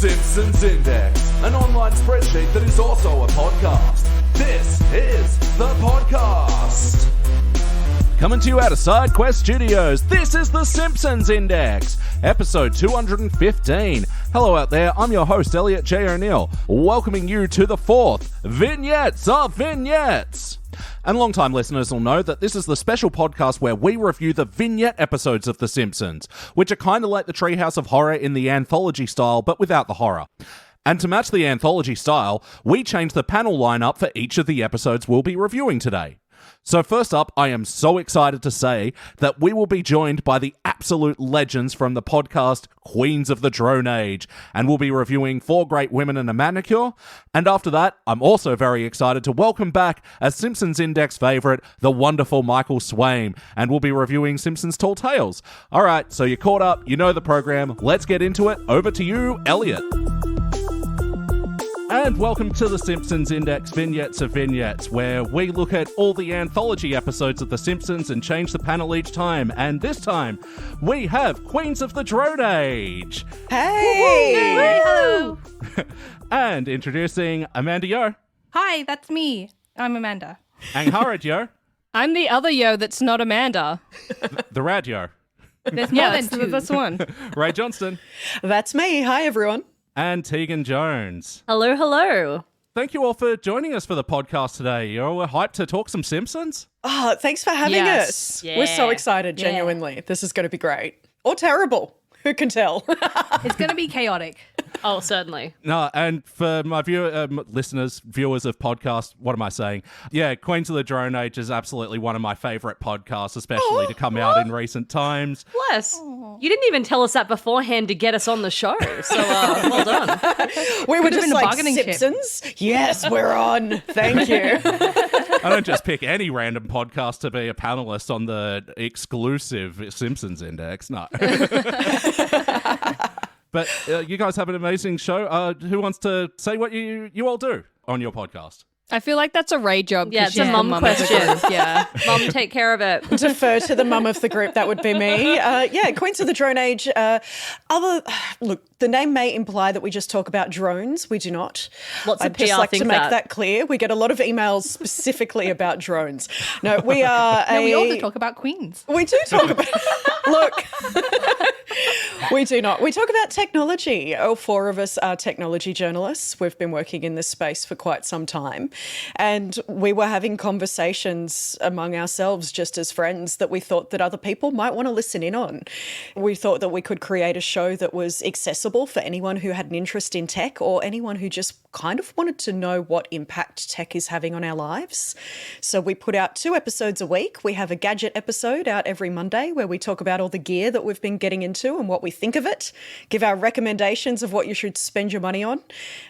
Simpsons Index, an online spreadsheet that is also a podcast. This is the podcast. Coming to you out of SideQuest Studios, this is the Simpsons Index, episode 215. Hello out there, I'm your host, Elliot Jay O'Neill, welcoming you to the fourth Vignettes of Vignettes. And long-time listeners will know that this is the special podcast where we review the vignette episodes of The Simpsons, which are kind of like the Treehouse of Horror in the anthology style, but without the horror. And to match the anthology style, we changed the panel lineup for each of the episodes we'll be reviewing today. So first up, I am so excited to say that we will be joined by the absolute legends from the podcast Queens of the Drone Age, and we'll be reviewing 4 Great Women and a Manicure. And after that, I'm also very excited to welcome back a Simpsons Index favourite, the wonderful Michael Swaim, and we'll be reviewing Simpsons Tall Tales. Alright, so you're caught up, you know the program, let's get into it. Over to you, Elliot. And welcome to the Simpsons Index Vignettes of Vignettes, where we look at all the anthology episodes of The Simpsons and change the panel each time. And this time, we have Queens of the Drone Age. Hey! Hey, hello! And introducing Amanda Yeo. Hi, that's me. I'm Amanda. Angharad Yeo. I'm the other Yo that's not Amanda. The Rad Yeo. There's more than two. That's the one. Rae Johnston. That's me. Hi, everyone. And Tegan Jones. Hello, hello. Thank you all for joining us for the podcast today. You're hyped to talk some Simpsons? Oh, thanks for having Yes. us. Yeah. We're so excited, genuinely. This is going to be great. Or terrible. Who can tell? It's going to be chaotic. Oh, certainly. No, and for my listeners, viewers of podcasts, what am I saying? Yeah, Queens of the Drone Age is absolutely one of my favourite podcasts, especially to come out in recent times. Bless. You didn't even tell us that beforehand to get us on the show, so well done. We were Could've just been a like, bargaining chip. Simpsons? Yes, we're on. Thank you. I don't just pick any random podcast to be a panelist on the exclusive Simpsons Index. No. But you guys have an amazing show. Who wants to say what you all do on your podcast? I feel like that's a Ray job. Yeah, 'cause it's she's a the mum mum of the question. group. Yeah. Mum, take care of it. Defer to the mum of the group. That would be me. Queens of the Drone Age. Look, the name may imply that we just talk about drones. We do not. Lots of I'd just PR like think to make that. that clear. We get a lot of emails specifically about drones. No, we are No, we also talk about queens. We do talk about... Look... We do not. We talk about technology. All 4 of us are technology journalists. We've been working in this space for quite some time. And we were having conversations among ourselves just as friends that we thought that other people might want to listen in on. We thought that we could create a show that was accessible for anyone who had an interest in tech or anyone who just kind of wanted to know what impact tech is having on our lives. So we put out 2 episodes a week. We have a gadget episode out every Monday where we talk about all the gear that we've been getting into and what we think of it, give our recommendations of what you should spend your money on.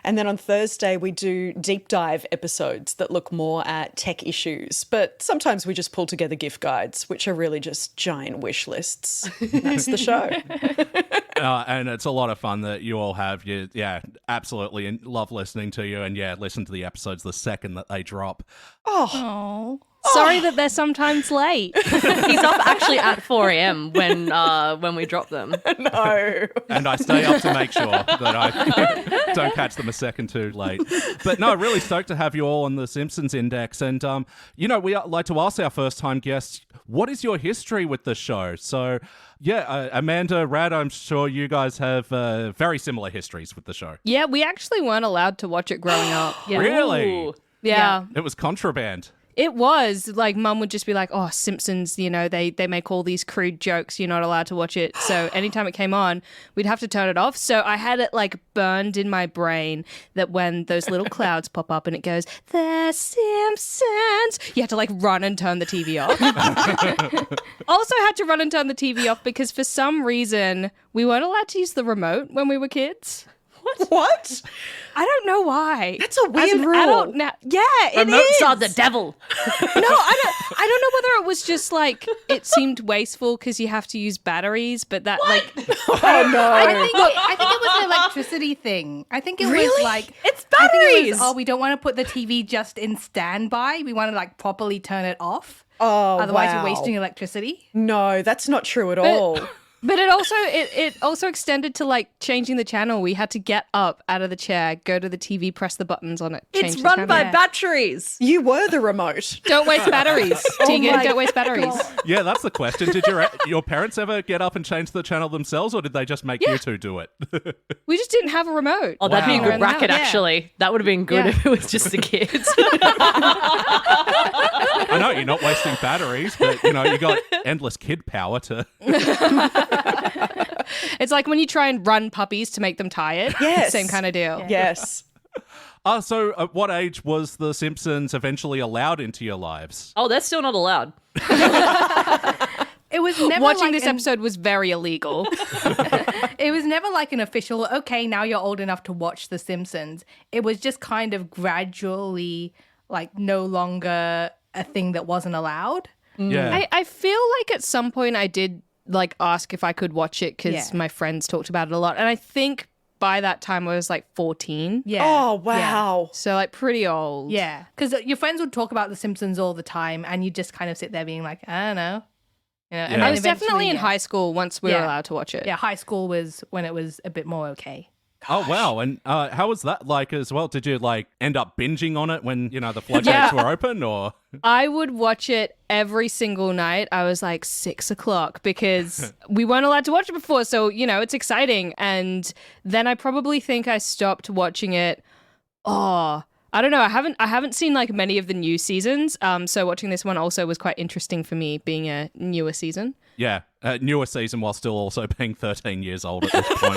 And then on Thursday, we do deep dive episodes that look more at tech issues. But sometimes we just pull together gift guides, which are really just giant wish lists. That's the show. And it's a lot of fun that you all have. Absolutely love listening to you. And listen to the episodes the second that they drop. Oh. Sorry that they're sometimes late. He's up actually at 4 a.m. when we drop them. No. And I stay up to make sure that I don't catch them a second too late. But no, really stoked to have you all on the Simpsons Index. And, we like to ask our first-time guests, what is your history with the show? So, Amanda, Rad, I'm sure you guys have very similar histories with the show. Yeah, we actually weren't allowed to watch it growing up. Yeah. Really? Ooh. Yeah. It was contraband. It was. Like, Mum would just be like, oh, Simpsons, they make all these crude jokes. You're not allowed to watch it. So anytime it came on, we'd have to turn it off. So I had it, burned in my brain that when those little clouds pop up and it goes, The Simpsons, you had to, run and turn the TV off. Also had to run and turn the TV off because for some reason we weren't allowed to use the remote when we were kids. What? I don't know why. That's a weird As an rule. adult now, yeah, it Remotes is. are the devil. No, I don't know whether it was just it seemed wasteful because you have to use batteries, but that Oh, no. I think it was an electricity thing. I think it was it's I think it batteries. was, we don't want to put the TV just in standby. We want to properly turn it off. Oh, Otherwise, wow. you're wasting electricity. No, that's not true at all. But it also extended to like changing the channel. We had to get up out of the chair, go to the TV, press the buttons on it. It's change the run channel. by batteries. You were the remote. Don't waste batteries, Tegan. Don't waste batteries. Yeah, that's the question. Did your parents ever get up and change the channel themselves, or did they just make you two do it? We just didn't have a remote. Oh, that'd be a Around good the bracket, house. actually. That would have been good if it was just the kids. I know you're not wasting batteries, but you got endless kid power to. It's like when you try and run puppies to make them tired. Yes. Same kind of deal. Yes. So at what age was The Simpsons eventually allowed into your lives? Oh, they're still not allowed. It was never Watching like this episode was very illegal. It was never like an official, okay, now you're old enough to watch The Simpsons. It was just kind of gradually like no longer a thing that wasn't allowed. Yeah. I feel like at some point I did like ask if I could watch it because my friends talked about it a lot. And I think by that time I was like 14. Yeah. Oh, wow. So like pretty old. Yeah. Because your friends would talk about The Simpsons all the time and you just kind of sit there being like, I don't know. And I then was definitely in eventually, high school once we were Yeah. allowed to watch it. Yeah, high school was when it was a bit more okay. Oh, wow. And how was that like as well? Did you like end up binging on it when, the floodgates were open or? I would watch it every single night. I was like 6 o'clock because we weren't allowed to watch it before. So, it's exciting. And then I probably think I stopped watching it. Oh, I don't know. I haven't seen like many of the new seasons. So watching this one also was quite interesting for me being a newer season. Yeah, newer season while still also being 13 years old at this point.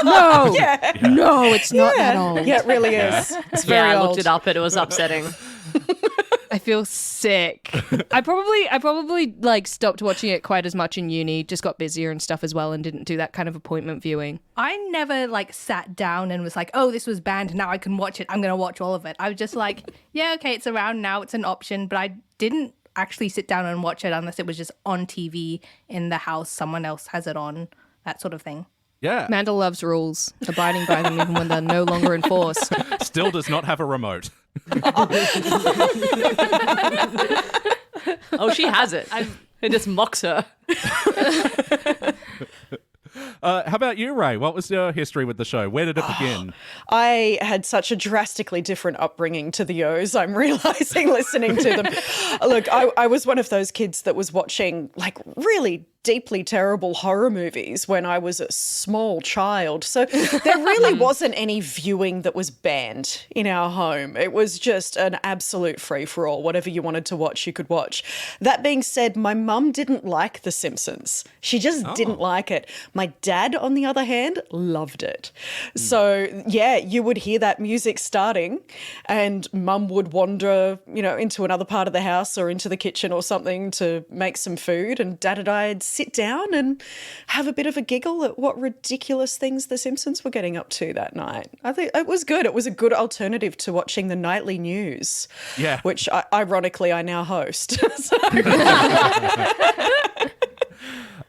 No, Yeah. no, it's not that old. Yeah, it really is. It's very I old. looked it up and it was upsetting. I feel sick. I probably like stopped watching it quite as much in uni, just got busier and stuff as well and didn't do that kind of appointment viewing. I never like sat down and was like, oh, this was banned. Now I can watch it. I'm going to watch all of it. I was just like, yeah, okay, it's around now. It's an option. But I didn't actually sit down and watch it unless it was just on TV in the house. Someone else has it on, that sort of thing. Yeah. Amanda loves rules, abiding by them even when they're no longer enforced. Still does not have a remote. Oh, she has it. It just mocks her. How about you, Rae? What was your history with the show? Where did it begin? I had such a drastically different upbringing to the Yeos, I'm realizing listening to them. Look, I was one of those kids that was watching like really deeply terrible horror movies when I was a small child. So there really wasn't any viewing that was banned in our home. It was just an absolute free-for-all. Whatever you wanted to watch, you could watch. That being said, my mum didn't like The Simpsons. She just didn't like it. My dad, on the other hand, loved it. So, yeah, you would hear that music starting and mum would wander, into another part of the house or into the kitchen or something to make some food, and dad and I'd sit down and have a bit of a giggle at what ridiculous things The Simpsons were getting up to that night. I think it was good. It was a good alternative to watching the nightly news, which ironically I now host.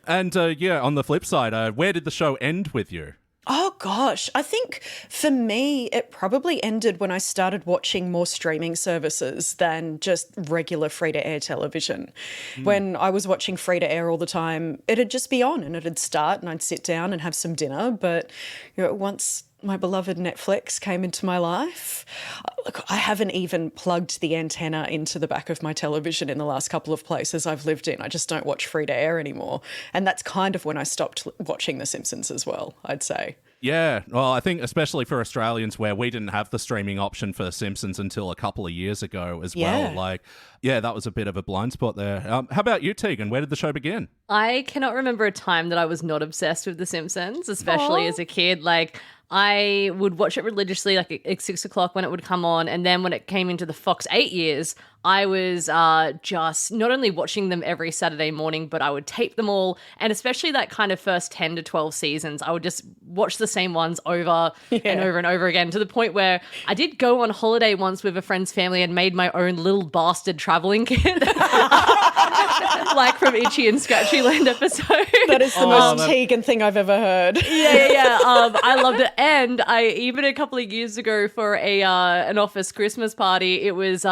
And on the flip side, where did the show end with you? Oh, gosh. I think for me, it probably ended when I started watching more streaming services than just regular free-to-air television. When I was watching free-to-air all the time, it'd just be on and it'd start and I'd sit down and have some dinner. But once my beloved Netflix came into my life, look, I haven't even plugged the antenna into the back of my television in the last couple of places I've lived in. I just don't watch free-to-air anymore. And that's kind of when I stopped watching The Simpsons as well, I'd say. Yeah, well, I think especially for Australians where we didn't have the streaming option for Simpsons until a couple of years ago as well. That was a bit of a blind spot there. How about you, Tegan? Where did the show begin? I cannot remember a time that I was not obsessed with The Simpsons, especially as a kid. Like, I would watch it religiously, like at 6 o'clock when it would come on. And then when it came into the Fox 8 years, I was just not only watching them every Saturday morning, but I would tape them all. And especially that kind of first 10 to 12 seasons, I would just watch the same ones over and over and over again, to the point where I did go on holiday once with a friend's family and made my own little bastard traveling kit. Like from Itchy and Scratchy Land episode. That is the most Tegan thing I've ever heard. Yeah. I loved it. And I even a couple of years ago for an office Christmas party, it was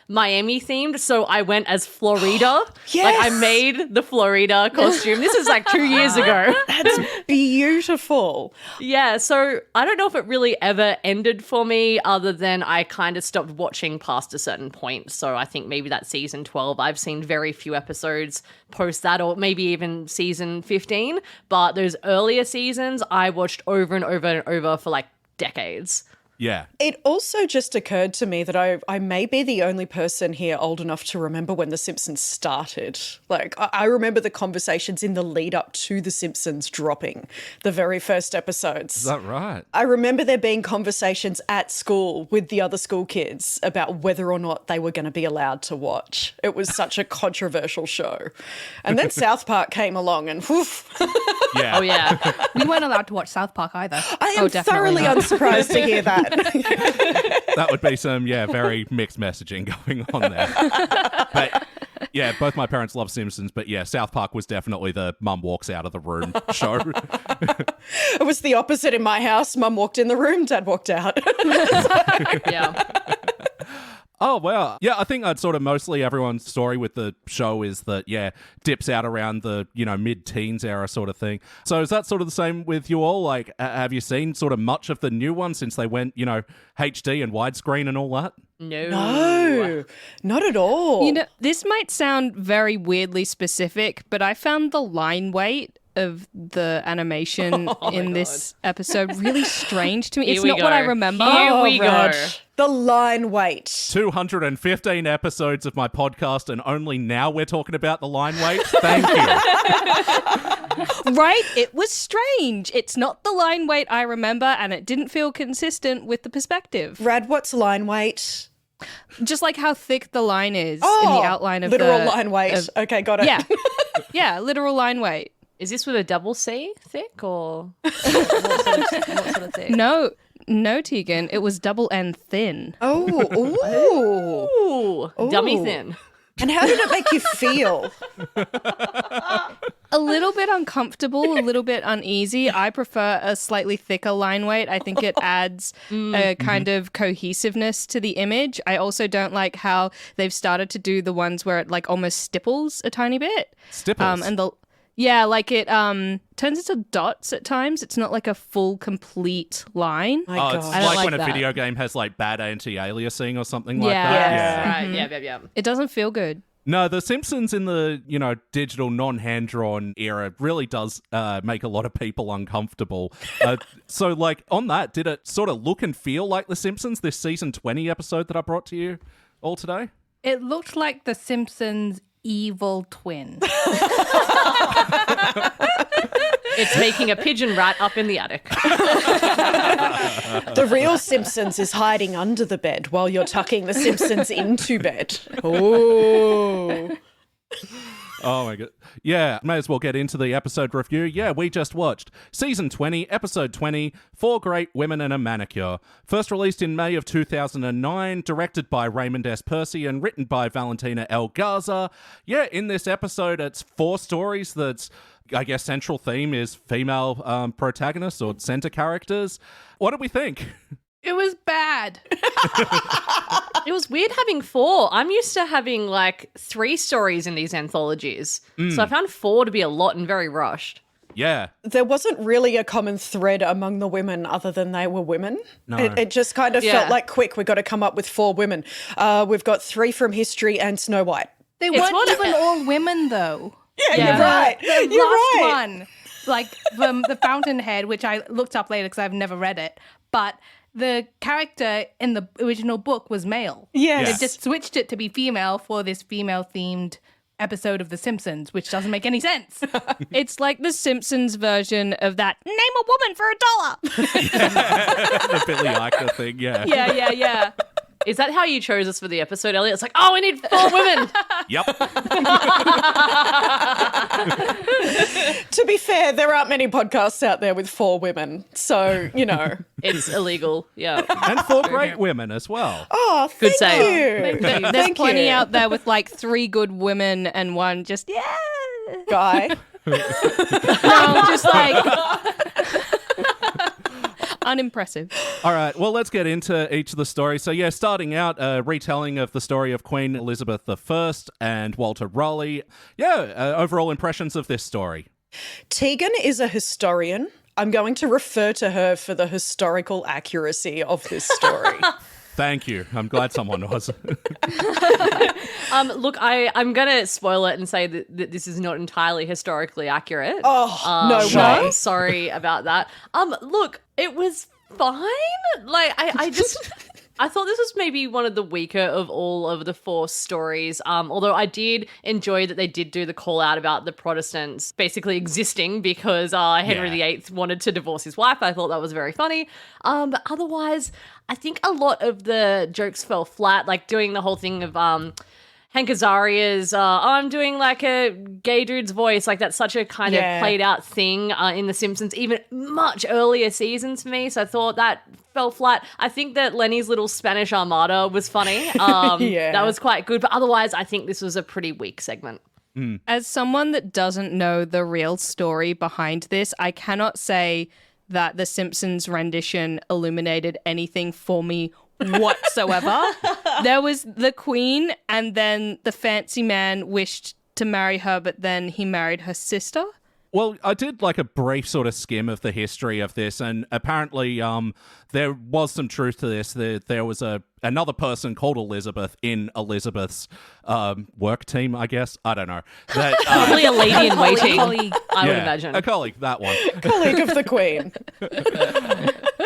Miami themed, so I went as Florida. Yes! Like I made the Florida costume. This is like 2 years ago. That's beautiful. Yeah, so I don't know if it really ever ended for me other than I kind of stopped watching past a certain point. So I think maybe that season 12, I've seen very few episodes post that, or maybe even season 15. But those earlier seasons, I watched over and over and over for like decades. Yeah. It also just occurred to me that I may be the only person here old enough to remember when The Simpsons started. Like, I remember the conversations in the lead up to The Simpsons dropping, the very first episodes. Is that right? I remember there being conversations at school with the other school kids about whether or not they were going to be allowed to watch. It was such a controversial show. And then South Park came along and woof. Yeah. Oh, yeah. We weren't allowed to watch South Park either. I am definitely thoroughly not. unsurprised to hear that. That would be some, very mixed messaging going on there. But yeah, both my parents love Simpsons, but yeah, South Park was definitely the mum walks out of the room show. It was the opposite in my house. Mum walked in the room, Dad walked out. Yeah. Oh, wow. Yeah, I think I'd sort of mostly everyone's story with the show is that, dips out around the, mid-teens era sort of thing. So is that sort of the same with you all? Like, have you seen sort of much of the new one since they went, HD and widescreen and all that? No, not at all. This might sound very weirdly specific, but I found the line weight of the animation in this episode really strange to me. It's not what I remember. Here we go. Reg, the line weight. 215 episodes of my podcast, and only now we're talking about the line weight. Thank you. Right? It was strange. It's not the line weight I remember, and it didn't feel consistent with the perspective. Rad, what's line weight? Just like how thick the line is in the outline of literal the... line weight. Okay, got it. Yeah. Yeah, literal line weight. Is this with a double C thick or what sort of thick? No, Tegan. It was double N thin. Oh, Ooh, dummy thin. And how did it make you feel? A little bit uncomfortable, a little bit uneasy. I prefer a slightly thicker line weight. I think it adds a kind of cohesiveness to the image. I also don't like how they've started to do the ones where it like almost stipples a tiny bit. Stipples? Like it turns into dots at times. It's not like a full, complete line. My Oh, God. it's I don't like like when a that. video game has like bad anti-aliasing or something like Yeah. that. Yes. Right. Yeah. It doesn't feel good. No, The Simpsons in the, digital non-hand-drawn era really does make a lot of people uncomfortable. So, like, on that, did it sort of look and feel like The Simpsons, this season 20 episode that I brought to you all today? It looked like The Simpsons' evil twin. It's making a pigeon rat up in the attic. The real Simpsons is hiding under the bed while you're tucking the Simpsons into bed. Oh. Oh my god. Yeah, may as well get into the episode review. Yeah, we just watched Season 20, Episode 20, 4 Great Women and a Manicure. First released in May of 2009, directed by Raymond S. Percy and written by Valentina L. Garza. Yeah, in this episode, it's 4 stories that's, I guess, central theme is female protagonists or center characters. What did we think? It was bad. It was weird having 4. I'm used to having like 3 stories in these anthologies. So I found 4 to be a lot and very rushed. Yeah. There wasn't really a common thread among the women other than they were women. No. It just kind of felt like, quick, we've got to come up with 4 women. We've got 3 from history and Snow White. They weren't even all women, though. Yeah, you're right. The You're last right. one, like the Fountainhead, which I looked up later because I've never read it, but the character in the original book was male. Yes. They just switched it to be female for this female-themed episode of The Simpsons, which doesn't make any sense. It's like the Simpsons version of that name a woman for $1. The Billy Eichner thing, yeah. Yeah. Is that how you chose us for the episode, Elliot? It's like, oh, we need 4 women. Yep. To be fair, there aren't many podcasts out there with 4 women. So, It's illegal. Yeah. And 4 great women as well. Oh, Good thank save. you. There's Thank plenty you. out there with like 3 good women and one just, Guy. no, just like unimpressive. All right, well, let's get into each of the stories. So, yeah, starting out, a retelling of the story of Queen Elizabeth I and Walter Raleigh. Yeah, overall impressions of this story. Tegan is a historian. I'm going to refer to her for the historical accuracy of this story. Thank you. I'm glad someone was. Look, I'm going to spoil it and say that this is not entirely historically accurate. Oh, no So way. I'm sorry about that. Look, it was fine. Like, I thought this was maybe one of the weaker of all of the 4 stories, although I did enjoy that they did do the call out about the Protestants basically existing because Henry VIII wanted to divorce his wife. I thought that was very funny. But otherwise, I think a lot of the jokes fell flat, like doing the whole thing of Hank Azaria's, I'm doing like a gay dude's voice. Like that's such a kind of played out thing in The Simpsons, even much earlier seasons for me. So I thought that fell flat. I think that Lenny's little Spanish Armada was funny. That was quite good. But otherwise, I think this was a pretty weak segment. As someone that doesn't know the real story behind this, I cannot say that The Simpsons rendition illuminated anything for me whatsoever. There was the Queen, and then the fancy man wished to marry her, but then he married her sister. Well, I did like a brief sort of skim of the history of this, and apparently there was some truth to this. There was another person called Elizabeth in Elizabeth's work team, I guess. I don't know. That, Probably a lady in waiting, Colleague. I would imagine. A colleague, that one. Colleague of the Queen.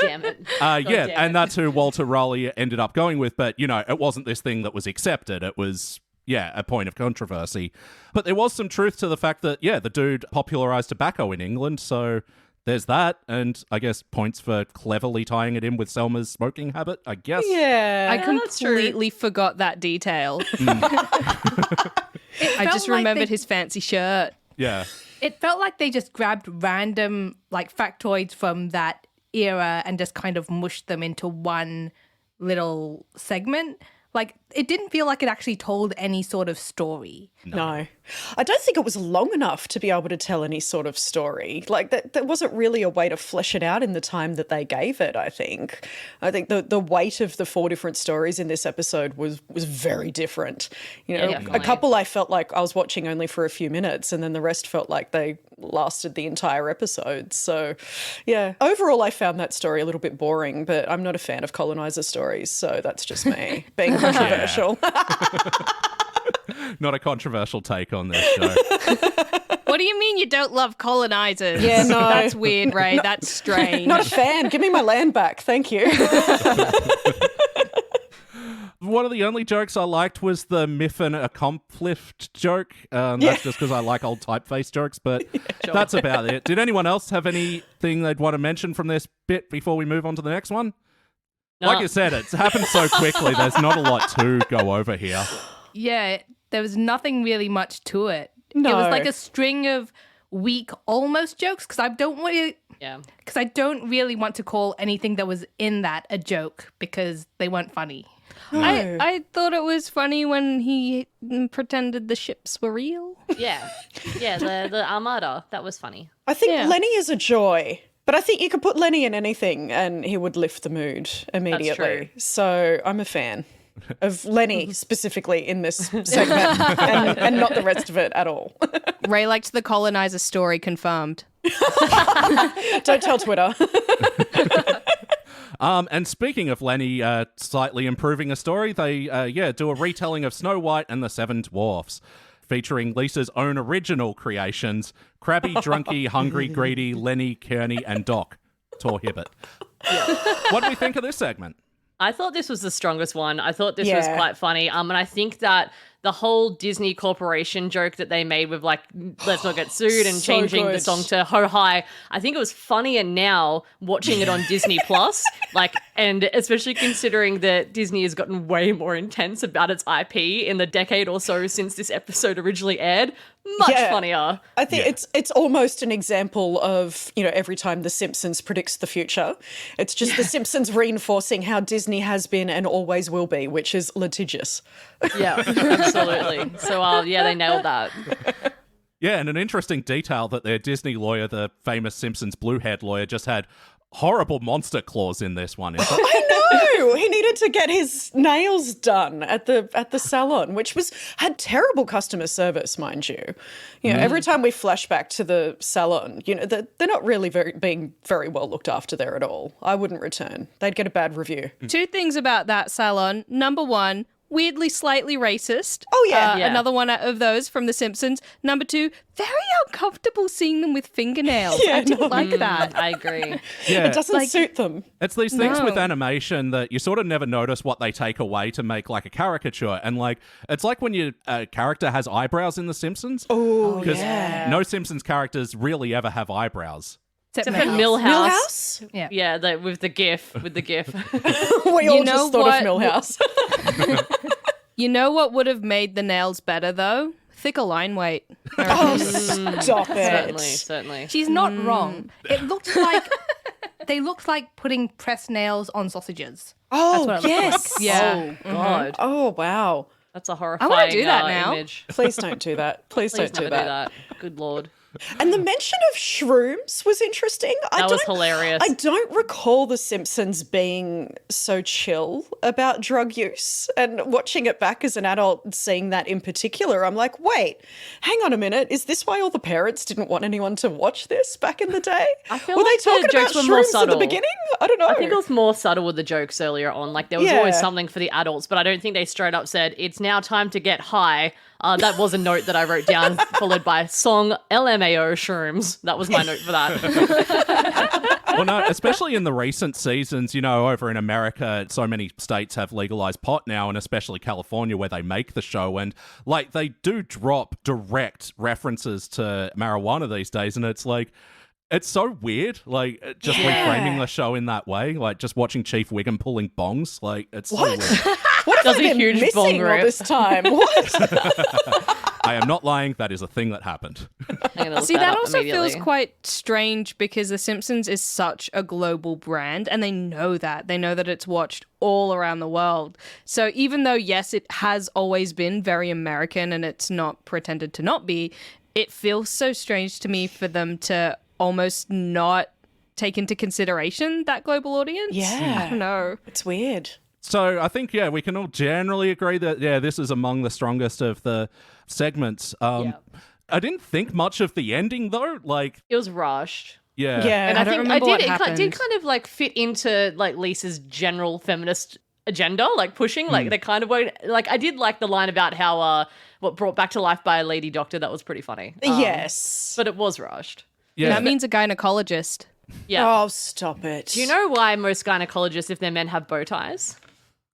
Damn it. And that's who Walter Raleigh ended up going with, but, you know, it wasn't this thing that was accepted. It was... a point of controversy. But there was some truth to the fact that, the dude popularized tobacco in England, so there's that, and I guess points for cleverly tying it in with Selma's smoking habit, I guess. Yeah. I completely forgot that detail. I just like remembered they- his fancy shirt. Yeah. It felt like they just grabbed random like factoids from that era and just kind of mushed them into one little segment. Like, it didn't feel like it actually told any sort of story. No. I don't think it was long enough to be able to tell any sort of story. Like, there wasn't really a way to flesh it out in the time that they gave it, I think. I think the weight of the 4 different stories in this episode was very different. You know, definitely. a couple I felt like I was watching only for a few minutes, and then the rest felt like they lasted the entire episode. So, yeah. Overall, I found that story a little bit boring, but I'm not a fan of colonizer stories, so that's just me being controversial. Not a controversial take on this show. What do you mean you don't love colonizers? Yeah, no. That's weird, Ray. That's strange. Not a fan. Give me my land back. Thank you. One of the only jokes I liked was the Miffin accomplished joke. That's just because I like old typeface jokes, but that's about it. Did anyone else have anything they'd want to mention from this bit before we move on to the next one? No. Like I said, it's happened so quickly, there's not a lot to go over here. Yeah, there was nothing really much to it. No. It was like a string of weak almost jokes because I don't really want to call anything that was in that a joke because they weren't funny. I thought it was funny when he pretended the ships were real. Yeah, the Armada, that was funny. I think Yeah. Lenny is a joy, but I think you could put Lenny in anything and he would lift the mood immediately. true. So I'm a fan of Lenny specifically in this segment and not the rest of it at all. Ray liked the colonizer story, confirmed. Don't tell Twitter. And speaking of Lenny slightly improving a story, they do a retelling of Snow White and the Seven Dwarfs, featuring Lisa's own original creations, Krabby, Drunky, Hungry, Greedy, Lenny, Kearney, and Doc. Tor Hibbert. What do we think of this segment? I thought this was the strongest one. I thought this was Yeah. quite funny. And I think that the whole Disney Corporation joke that they made with like, let's not get sued and So changing the good. song to Ho Hi, I think it was funnier now watching it on Disney Plus. Like, and especially considering that Disney has gotten way more intense about its IP in the decade or so since this episode originally aired. Much Yeah. funnier. I think it's almost an example of, you know, every time The Simpsons predicts the future, it's just The Simpsons reinforcing how Disney has been and always will be, which is litigious. Yeah, absolutely. So, they nailed that. Yeah, and an interesting detail that their Disney lawyer, the famous Simpsons Bluehead lawyer, just had horrible monster claws in this one. I know. He needed to get his nails done at the salon, which had terrible customer service, mind you. You know, every time we flash back to the salon, you know, they're not really being very well looked after there at all. I wouldn't return. They'd get a bad review. Two things about that salon. Number one, weirdly slightly racist. Oh, yeah. Another one of those from The Simpsons. Number two, very uncomfortable seeing them with fingernails. I didn't like that. I agree. Yeah. It doesn't suit them. It's these things No. with animation that you sort of never notice what they take away to make like a caricature. And like, it's like when your character has eyebrows in The Simpsons. Oh, Because yeah. no Simpsons characters really ever have eyebrows. Except Milhouse. for Millhouse. Millhouse? Yeah. Yeah, with the GIF. We all You know just thought what? of Millhouse. You know what would have made the nails better, though? Thicker line weight. Oh, stop it. Certainly. She's not wrong. It looked like they looked like putting pressed nails on sausages. Oh, what it looked yes. Yeah. Oh, God. Oh, wow. That's a horrifying I wanna do that now. image. Please don't do that. Please Please don't do never that. Good Lord. And the mention of shrooms was interesting. That was hilarious. I don't recall The Simpsons being so chill about drug use. And watching it back as an adult and seeing that in particular, I'm like, wait, hang on a minute. Is this why all the parents didn't want anyone to watch this back in the day? I feel were like they the talking about jokes were more shrooms at the subtle. beginning? I don't know. I think it was more subtle with the jokes earlier on. Like, there was Yeah. always something for the adults, but I don't think they straight up said, it's now time to get high. That was a note that I wrote down, followed by song LMAO shrooms. That was my note for that. Well, no, especially in the recent seasons, you know, over in America, so many states have legalized pot now, and especially California where they make the show. And like, they do drop direct references to marijuana these days. And it's like, it's so weird, like, just reframing the show in that way. Like, just watching Chief Wiggum pulling bongs. Like, it's so weird. What Does have a I been huge missing bong all rip. this time? What? I am not lying. That is a thing that happened. I'm gonna look See, that up also immediately. feels quite strange because The Simpsons is such a global brand and they know that. They know that it's watched all around the world. So even though, yes, it has always been very American and it's not pretended to not be, it feels so strange to me for them to almost not take into consideration that global audience. Yeah. I don't know. It's weird. So I think, yeah, we can all generally agree that, yeah, this is among the strongest of the segments. I didn't think much of the ending, though. Like, It was rushed. yeah. Yeah. And I I don't think remember what it happened. did kind of like fit into like Lisa's general feminist agenda, like pushing, like they kind of won't, like, I did like the line about how what brought back to life by a lady doctor. That was pretty funny. Yes. But it was rushed. Yeah. That means a gynecologist. Yeah. Oh, stop it. Do you know why most gynecologists, if they're men, have bow ties?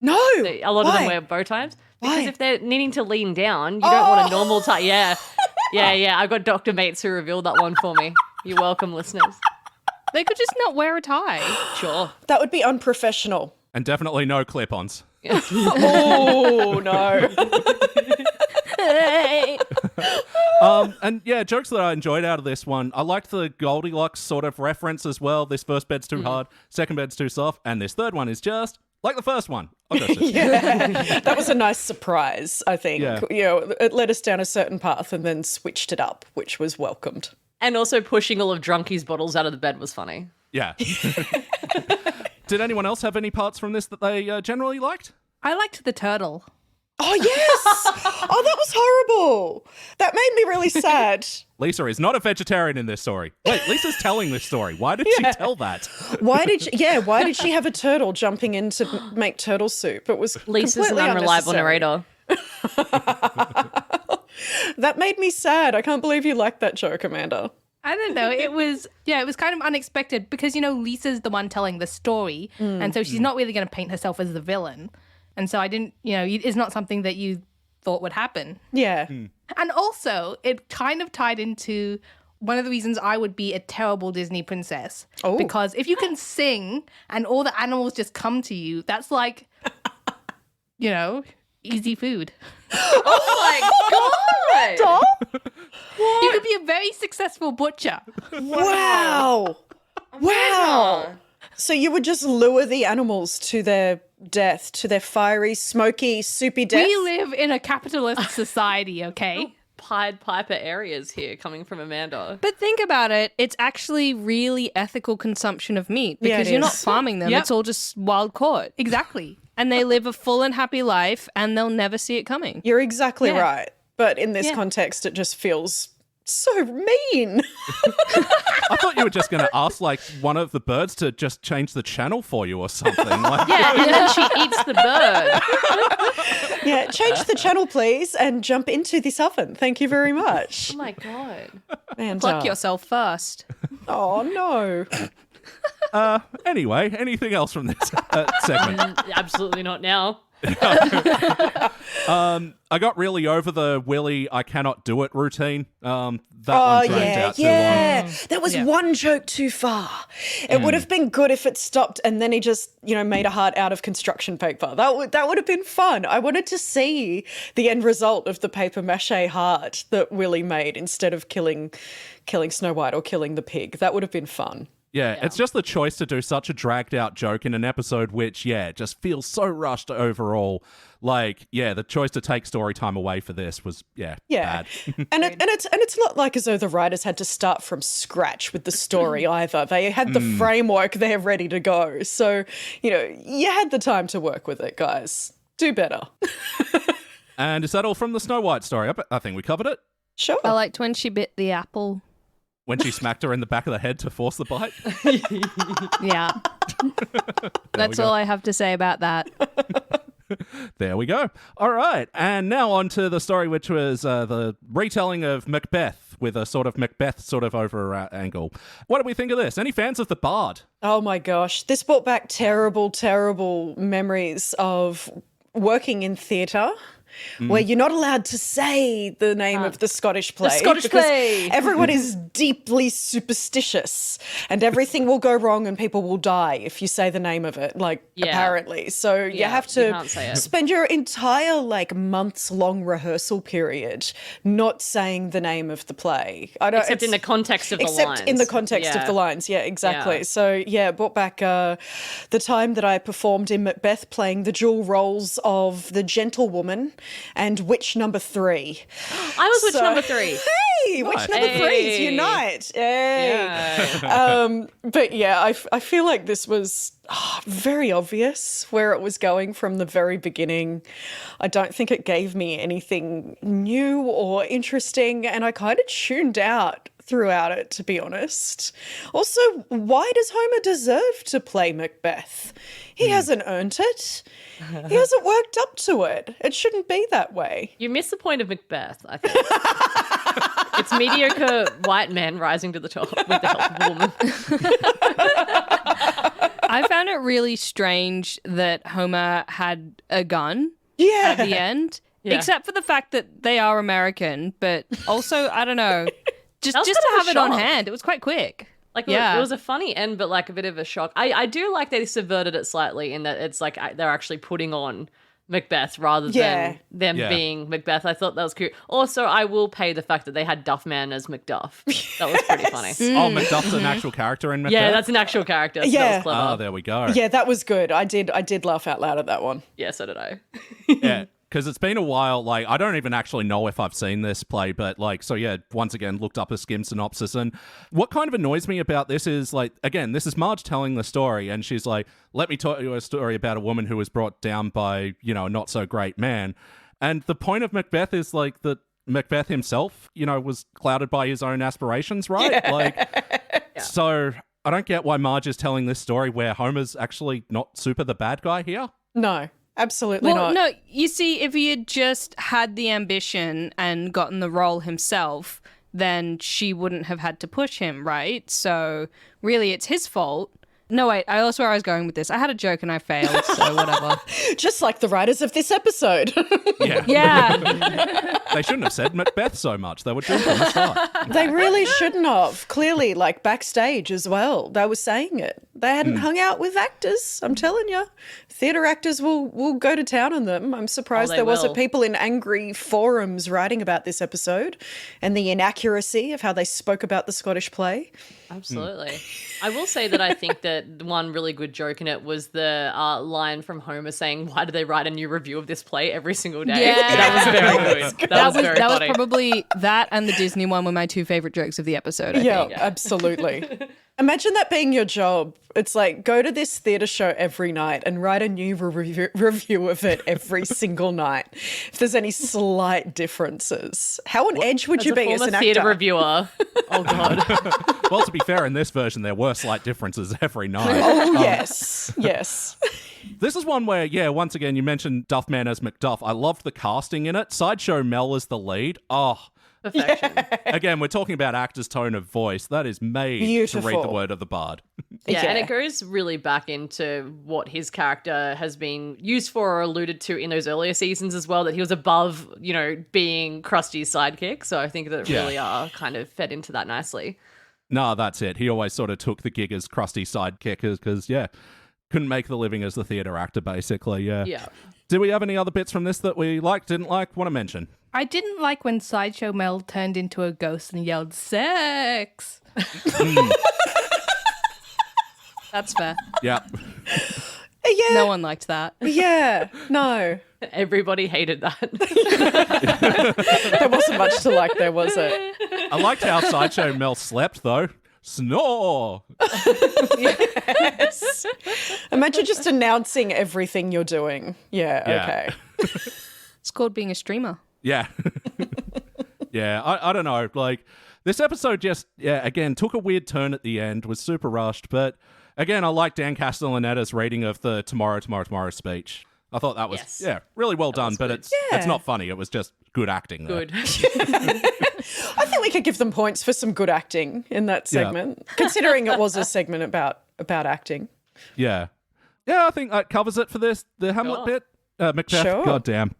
No. A lot of them Why? wear bow ties. Because Why? if they're needing to lean down, you don't want a normal tie. Yeah. Yeah. I've got doctor mates who revealed that one for me. You're welcome, listeners. They could just not wear a tie. Sure. That would be unprofessional. And definitely no clip-ons. Oh, no. And yeah, jokes that I enjoyed out of this one. I liked the Goldilocks sort of reference as well. This first bed's too hard, second bed's too soft, and this third one is just like the first one. I'll go sit. That was a nice surprise, I think. Yeah. You know, it led us down a certain path and then switched it up, which was welcomed. And also pushing all of Drunky's bottles out of the bed was funny. Yeah. Did anyone else have any parts from this that they generally liked? I liked the turtle. Oh, yes. Oh, that was horrible. That made me really sad. Lisa is not a vegetarian in this story. Wait, Lisa's telling this story. Why did she tell that? Why did she have a turtle jumping in to make turtle soup? It was Lisa's an completely unreliable unnecessary. narrator. That made me sad. I can't believe you liked that joke, Amanda. I don't know. It was kind of unexpected because, you know, Lisa's the one telling the story. And so she's not really going to paint herself as the villain. And so I didn't, you know, it's not something that you thought would happen. Yeah. And also, it kind of tied into one of the reasons I would be a terrible Disney princess. Oh. Because if you can sing and all the animals just come to you, that's like, you know, easy food. Oh my god! You could be a very successful butcher. Wow. Wow. So you would just lure the animals to their death, to their fiery, smoky, soupy death? We live in a capitalist society, okay? Pied Piper areas here coming from Amanda. But think about it. It's actually really ethical consumption of meat Yeah, because it you're not is. farming them. Yep. It's all just wild caught. Exactly. And they live a full and happy life and they'll never see it coming. You're exactly Yeah. right. But in this Yeah. context, it just feels so mean. I thought you were just going to ask, like, one of the birds to just change the channel for you or something. Like, Yeah, and then she eats the bird. Yeah, change the channel, please, and jump into this oven. Thank you very much. Oh my God. And, Pluck yourself first. Oh, no. Anyway, anything else from this segment? Absolutely not now. I got really over the Willie, I cannot do it routine. That Oh, one dragged out too long. yeah. That was one joke too far. It would have been good if it stopped and then he just, made a heart out of construction paper. That would have been fun. I wanted to see the end result of the paper mache heart that Willie made instead of killing Snow White or killing the pig. That would have been fun. Yeah, it's just the choice to do such a dragged out joke in an episode which, just feels so rushed overall. Like, the choice to take story time away for this was, bad. and it's not like as though the writers had to start from scratch with the story either. They had the framework there ready to go. So, you had the time to work with it, guys. Do better. And is that all from the Snow White story? I think we covered it. Sure. I liked when she bit the apple. When she smacked her in the back of the head to force the bite. Yeah. That's all I have to say about that. There we go. All right. And now on to the story, which was the retelling of Macbeth with a sort of Macbeth sort of over angle. What do we think of this? Any fans of the Bard? Oh my gosh. This brought back terrible, terrible memories of working in theatre. Where you're not allowed to say the name of the Scottish play. Scottish because play. Everyone is deeply superstitious and everything will go wrong and people will die if you say the name of it, apparently. So you Yeah, have you to can't say it. spend your entire months-long rehearsal period not saying the name of the play. Except in the context of the lines. Except in the context of the lines, yeah, exactly. Yeah. So, it brought back the time that I performed in Macbeth playing the dual roles of the gentlewoman and witch number 3. I was witch number 3. Hey, witch number 3s unite. Hey. Yeah. But I feel like this was very obvious where it was going from the very beginning. I don't think it gave me anything new or interesting, and I kind of tuned out throughout it, to be honest. Also, why does Homer deserve to play Macbeth? He hasn't earned it. He hasn't worked up to it. It shouldn't be that way. You miss the point of Macbeth, I think. It's mediocre white men rising to the top with the help of a woman. I found it really strange that Homer had a gun Yeah. at the end, Yeah. except for the fact that they are American, but also, I don't know, just That was to kind of have a it on shock. hand. It was quite quick. It was a funny end, but a bit of a shock. I do like they subverted it slightly in that it's they're actually putting on Macbeth rather than them being Macbeth. I thought that was cute. Also, I will pay the fact that they had Duffman as Macduff. That was pretty funny. Oh, Macduff's an actual character in Macbeth? Yeah, that's an actual character. So that Yeah. was clever. Oh, there we go. Yeah, that was good. I did laugh out loud at that one. Yeah, so did I. Yeah, because it's been a while. I don't even actually know if I've seen this play, but once again, looked up a skim synopsis. And what kind of annoys me about this is, again, this is Marge telling the story, and she's like, let me tell you a story about a woman who was brought down by, a not so great man. And the point of Macbeth is that Macbeth himself, was clouded by his own aspirations, right? So I don't get why Marge is telling this story where Homer's actually not super the bad guy here. No, absolutely Well, not. no, you see, if he had just had the ambition and gotten the role himself, then she wouldn't have had to push him, right? So really, it's his fault. No, wait, I also where I was going with this. I had a joke and I failed, so whatever. Just like the writers of this episode. Yeah. Yeah. They shouldn't have said Macbeth so much. They were doing from the start. They really shouldn't have. Clearly, backstage as well. They were saying it. They hadn't hung out with actors, I'm telling you. Theatre actors will go to town on them. I'm surprised they there wasn't will. people in angry forums writing about this episode and the inaccuracy of how they spoke about the Scottish play. Absolutely. I will say that I think that one really good joke in it was the line from Homer saying, "Why do they write a new review of this play every single day?" Yeah. That was very good. That was very that was funny. probably that and the Disney one were my two favorite jokes of the episode. I Yeah, think. absolutely. Imagine that being your job. It's like, go to this theatre show every night and write a new review of it every single night. If there's any slight differences. How on edge would you be as an actor? theatre reviewer. Oh, God. Well, to be fair, in this version, there were slight differences every night. Oh, yes. Yes. This is one where, yeah, once again, you mentioned Duffman as Macduff. I loved the casting in it. Sideshow Mel as the lead. Oh, Perfection. again, we're talking about actor's tone of voice. That is made to read the Beautiful. word of the bard. Yeah, and Yeah. it goes really back into what his character has been used for or alluded to in those earlier seasons as well, that he was above, being Krusty's sidekick. So I think that it really kind of fed into that nicely. No, that's it. He always sort of took the gig as Krusty sidekick because, yeah, couldn't make the living as the theatre actor, basically, yeah. Yeah. Do we have any other bits from this that we liked, didn't like, want to mention? I didn't like when Sideshow Mel turned into a ghost and yelled, "Sex!" That's fair. Yeah. Yeah. No one liked that. Yeah. No. Everybody hated that. There wasn't much to like there, was it? I liked how Sideshow Mel slept, though. Snore! Yes. Imagine just announcing everything you're doing. Yeah. Yeah. Okay. It's called being a streamer. Yeah. Yeah, I don't know. Like, this episode just, again, took a weird turn at the end, was super rushed, but again, I like Dan Castellaneta's reading of the Tomorrow speech. I thought that was, really well done, but it's not funny. It was just good acting. There. Good. I think we could give them points for some good acting in that segment, considering it was a segment about acting. Yeah. Yeah, I think that covers it for this, the Hamlet bit. Macbeth, Sure. goddamn.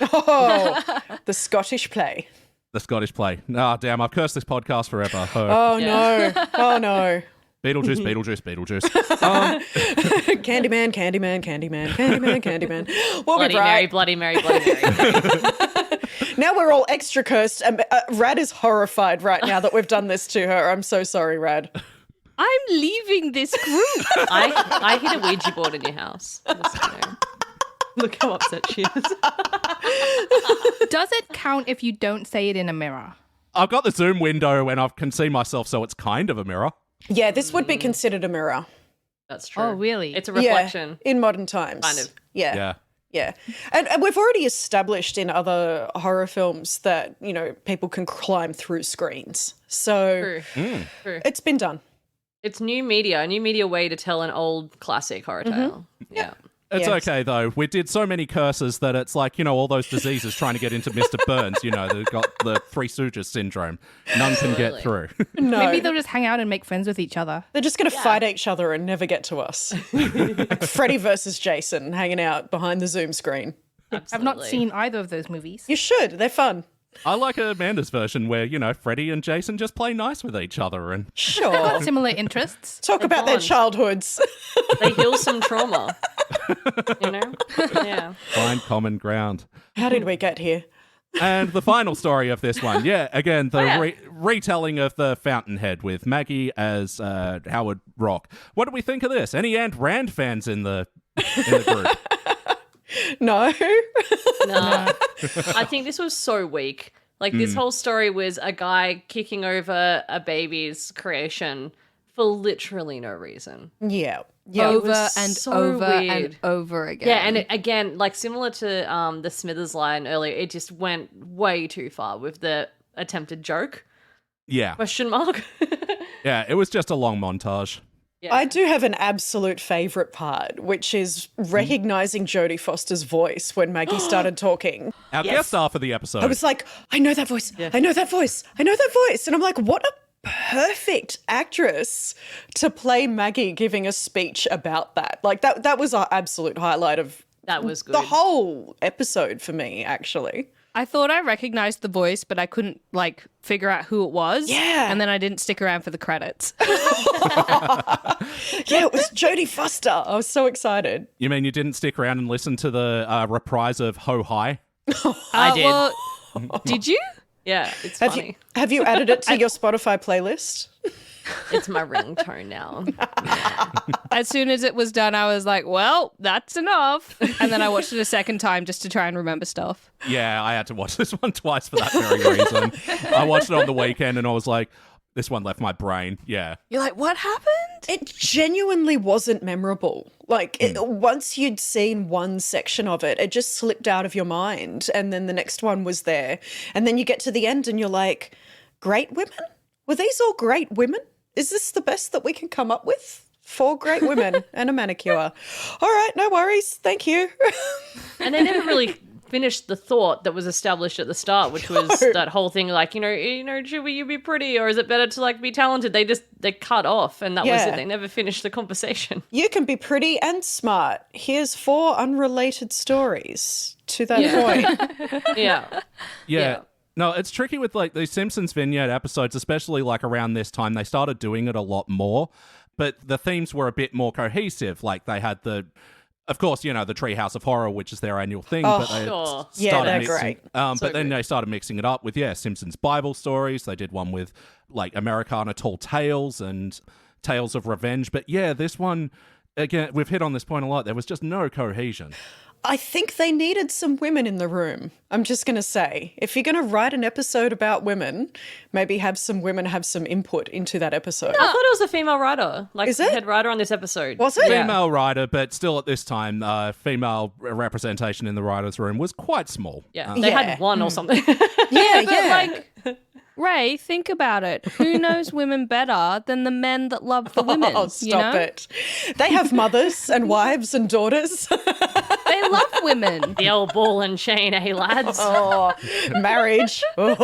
Oh, the Scottish play. The Scottish play. Ah, damn, I've cursed this podcast forever. Oh, no. Oh, no. Beetlejuice, Beetlejuice, Beetlejuice. Candyman, Candyman, Candyman, Candyman, Candyman. We'll Bloody be Mary, right. Bloody Mary, Bloody Mary. Now we're all extra cursed. And Rad is horrified right now that we've done this to her. I'm so sorry, Rad. I'm leaving this group. I hit a Ouija board in your house. Just, Look how upset she is. Does it count if you don't say it in a mirror? I've got the Zoom window and I can see myself, so it's kind of a mirror. Yeah, this would be considered a mirror. That's true. Oh, really? It's a reflection. Yeah, in modern times. Kind of. Yeah. Yeah. Yeah. And we've already established in other horror films that, people can climb through screens. So True. True. it's been done. It's a new media way to tell an old classic horror tale. Yeah. It's Yeah. okay, though. We did so many curses that it's like, all those diseases trying to get into Mr. Burns, they've got the Three Stooges syndrome. None can get through. No. Maybe they'll just hang out and make friends with each other. They're just going to fight each other and never get to us. Like Freddy versus Jason hanging out behind the Zoom screen. I've not seen either of those movies. You should. They're fun. I like Amanda's version where, Freddy and Jason just play nice with each other and Sure. Similar interests. Talk about their bond. childhoods. They heal some trauma. Yeah. find common ground. How did we get here? And the final story of this one, again, the retelling of the Fountainhead with Maggie as Howard Rock. What do we think of this? Any Ant Rand fans in the group? No. No. I think this was so weak. Like, this whole story was a guy kicking over a baby's creation for literally no reason. Yeah. Yeah. Over was and so over and weird. over again. Yeah, and again, like similar to the Smithers line earlier, it just went way too far with the attempted joke. Yeah. Question mark. Yeah, it was just a long montage. I do have an absolute favourite part, which is recognising Jodie Foster's voice when Maggie started talking. Our guest star for the episode. I was like, I know that voice. I know that voice. I know that voice. And I'm like, what a perfect actress to play Maggie giving a speech about that. Like that was our absolute highlight of That was good. the whole episode for me, actually. I thought I recognized the voice, but I couldn't figure out who it was. Yeah. And then I didn't stick around for the credits. Yeah, it was Jodie Foster. I was so excited. You mean you didn't stick around and listen to the reprise of Ho Hi? I did. Well, did you? Yeah, it's Have funny. you added it to your Spotify playlist? It's my ringtone now. As soon as it was done, I was like, well, that's enough. And then I watched it a second time just to try and remember stuff. Yeah, I had to watch this one twice for that very reason. I watched it on the weekend and I was like, this one left my brain. Yeah. You're like, what happened? It genuinely wasn't memorable. Like, once you'd seen one section of it, it just slipped out of your mind. And then the next one was there. And then you get to the end and you're like, great women? Were these all great women? Is this the best that we can come up with? 4 great women and a manicure. All right, no worries. Thank you. And they never really finished the thought that was established at the start, which was that whole thing like, should you be pretty or is it better to like be talented? They cut off and that was it. They never finished the conversation. You can be pretty and smart. Here's 4 unrelated stories to that point. Yeah. No, it's tricky with like these Simpsons vignette episodes, especially like around this time. They started doing it a lot more, but the themes were a bit more cohesive. Like they had of course, the Treehouse of Horror, which is their annual thing. But they they're great. But then they started mixing it up with, Simpsons Bible stories. They did one with like Americana Tall Tales and Tales of Revenge. But this one, again, we've hit on this point a lot. There was just no cohesion. I think they needed some women in the room. I'm just going to say, if you're going to write an episode about women, maybe have some women have some input into that episode. I thought it was a female writer, like Is the it? head writer on this episode. Was it? Female writer, but still at this time, female representation in the writer's room was quite small. Yeah, they had one or something. Yeah. Ray, think about it. Who knows women better than the men that love the women? Oh, stop it. They have mothers and wives and daughters. They love women. The old ball and chain, lads? Marriage. But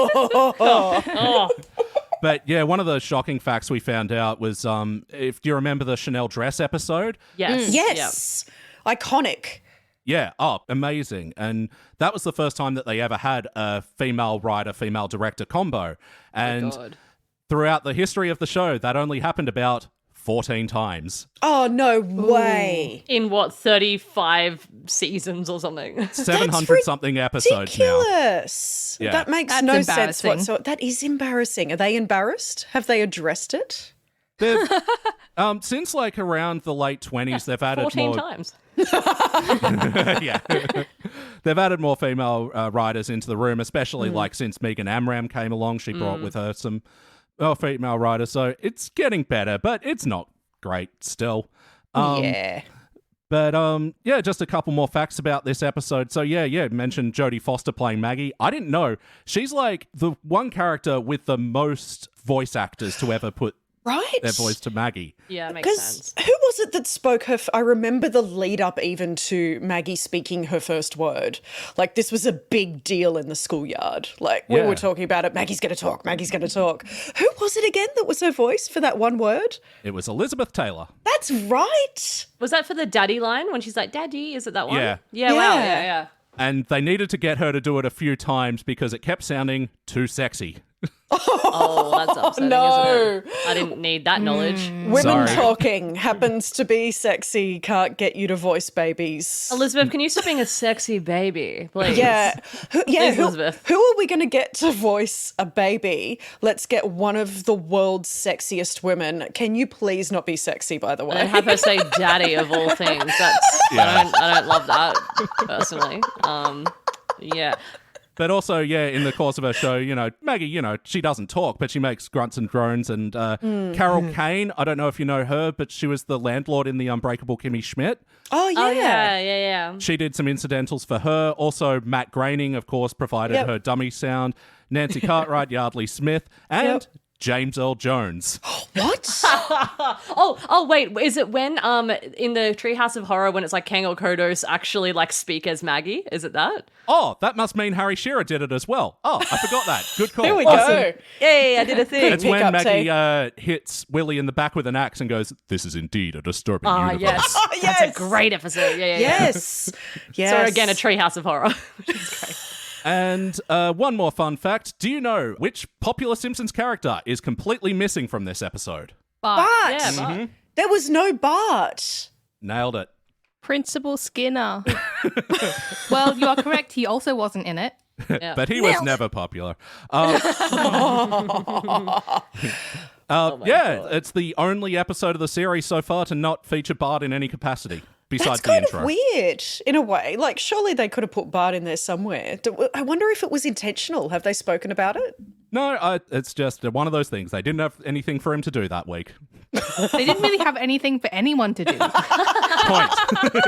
one of the shocking facts we found out was, if you remember the Chanel dress episode? Yes. Yes. Iconic. Yeah, amazing. And that was the first time that they ever had a female writer, female director combo. And throughout the history of the show, that only happened about 14 times. Oh, no way. In what, 35 seasons or something? 700-something episodes now. Ridiculous. Yeah. That makes That's no sense embarrassing. whatsoever. That is embarrassing. Are they embarrassed? Have they addressed it? They've, since like around the late 20s, they've added 14 more... times. They've added more female writers into the room, especially like since Megan Amram came along. She brought with her some female writers. So it's getting better, but it's not great still. Yeah. But just a couple more facts about this episode. So mentioned Jodie Foster playing Maggie. I didn't know. She's like the one character with the most voice actors to ever put their voice to Maggie. Yeah, makes sense. Who was it that spoke her? I remember the lead up even to Maggie speaking her first word. Like, this was a big deal in the schoolyard. Like, we were talking about it. Maggie's going to talk. Maggie's going to talk. Who was it again that was her voice for that one word? It was Elizabeth Taylor. That's right. Was that for the daddy line when she's like, Daddy? Is it that one? Yeah. Yeah, wow. Yeah. And they needed to get her to do it a few times because it kept sounding too sexy. Oh, that's upsetting, isn't it? I didn't need that knowledge. Women talking happens to be sexy, can't get you to voice babies. Elizabeth, can you stop being a sexy baby, please? Yeah. Please, Elizabeth. Who are we going to get to voice a baby? Let's get one of the world's sexiest women. Can you please not be sexy, by the way? And have her say daddy of all things. That's I don't love that, personally. Yeah. But also, in the course of her show, Maggie, she doesn't talk, but she makes grunts and groans. And Carol Kane, I don't know if you know her, but she was the landlord in The Unbreakable Kimmy Schmidt. Oh, yeah. Oh, yeah. She did some incidentals for her. Also, Matt Groening, of course, provided her dummy sound. Nancy Cartwright, Yardley Smith, and James Earl Jones. What? Oh, wait. Is it when in the Treehouse of Horror when it's like Kang or Kodos actually like speak as Maggie? Is it that? Oh, that must mean Harry Shearer did it as well. Oh, I forgot that. Good call. Here we go. Yay, I did a thing. It's when Maggie hits Willie in the back with an axe and goes, "This is indeed a disturbing universe." Yes. Yes. That's a great episode. Yeah. Yes. Yes. So again, a Treehouse of Horror, which is great. And one more fun fact. Do you know which popular Simpsons character is completely missing from this episode? Bart. Yeah, Bart. There was no Bart. Nailed it. Principal Skinner. Well, you are correct. He also wasn't in it. But he was never popular. Yeah, it's the only episode of the series so far to not feature Bart in any capacity besides the intro. That's kind of weird in a way. Like, surely they could have put Bart in there somewhere. I wonder if it was intentional. Have they spoken about it? No, it's just one of those things. They didn't have anything for him to do that week. They didn't really have anything for anyone to do. Point.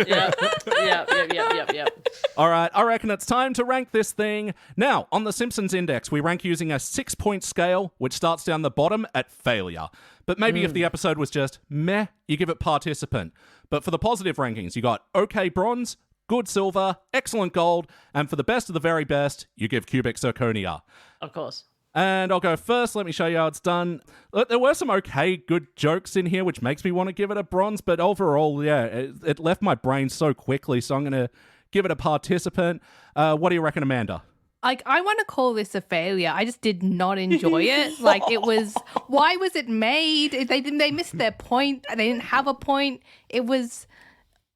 Yep. All right, I reckon it's time to rank this thing. Now, on the Simpsons Index, we rank using a 6-point scale, which starts down the bottom at failure. But maybe if the episode was just meh, you give it participant. But for the positive rankings, you got okay bronze, good silver, excellent gold, and for the best of the very best, you give cubic zirconia. Of course. And I'll go first. Let me show you how it's done. Look, there were some okay, good jokes in here, which makes me want to give it a bronze. But overall, yeah, it left my brain so quickly. So I'm going to give it a participant. What do you reckon, Amanda? Like, I want to call this a failure. I just did not enjoy it. Like, it was, why was it made? They missed their point. They didn't have a point. It was,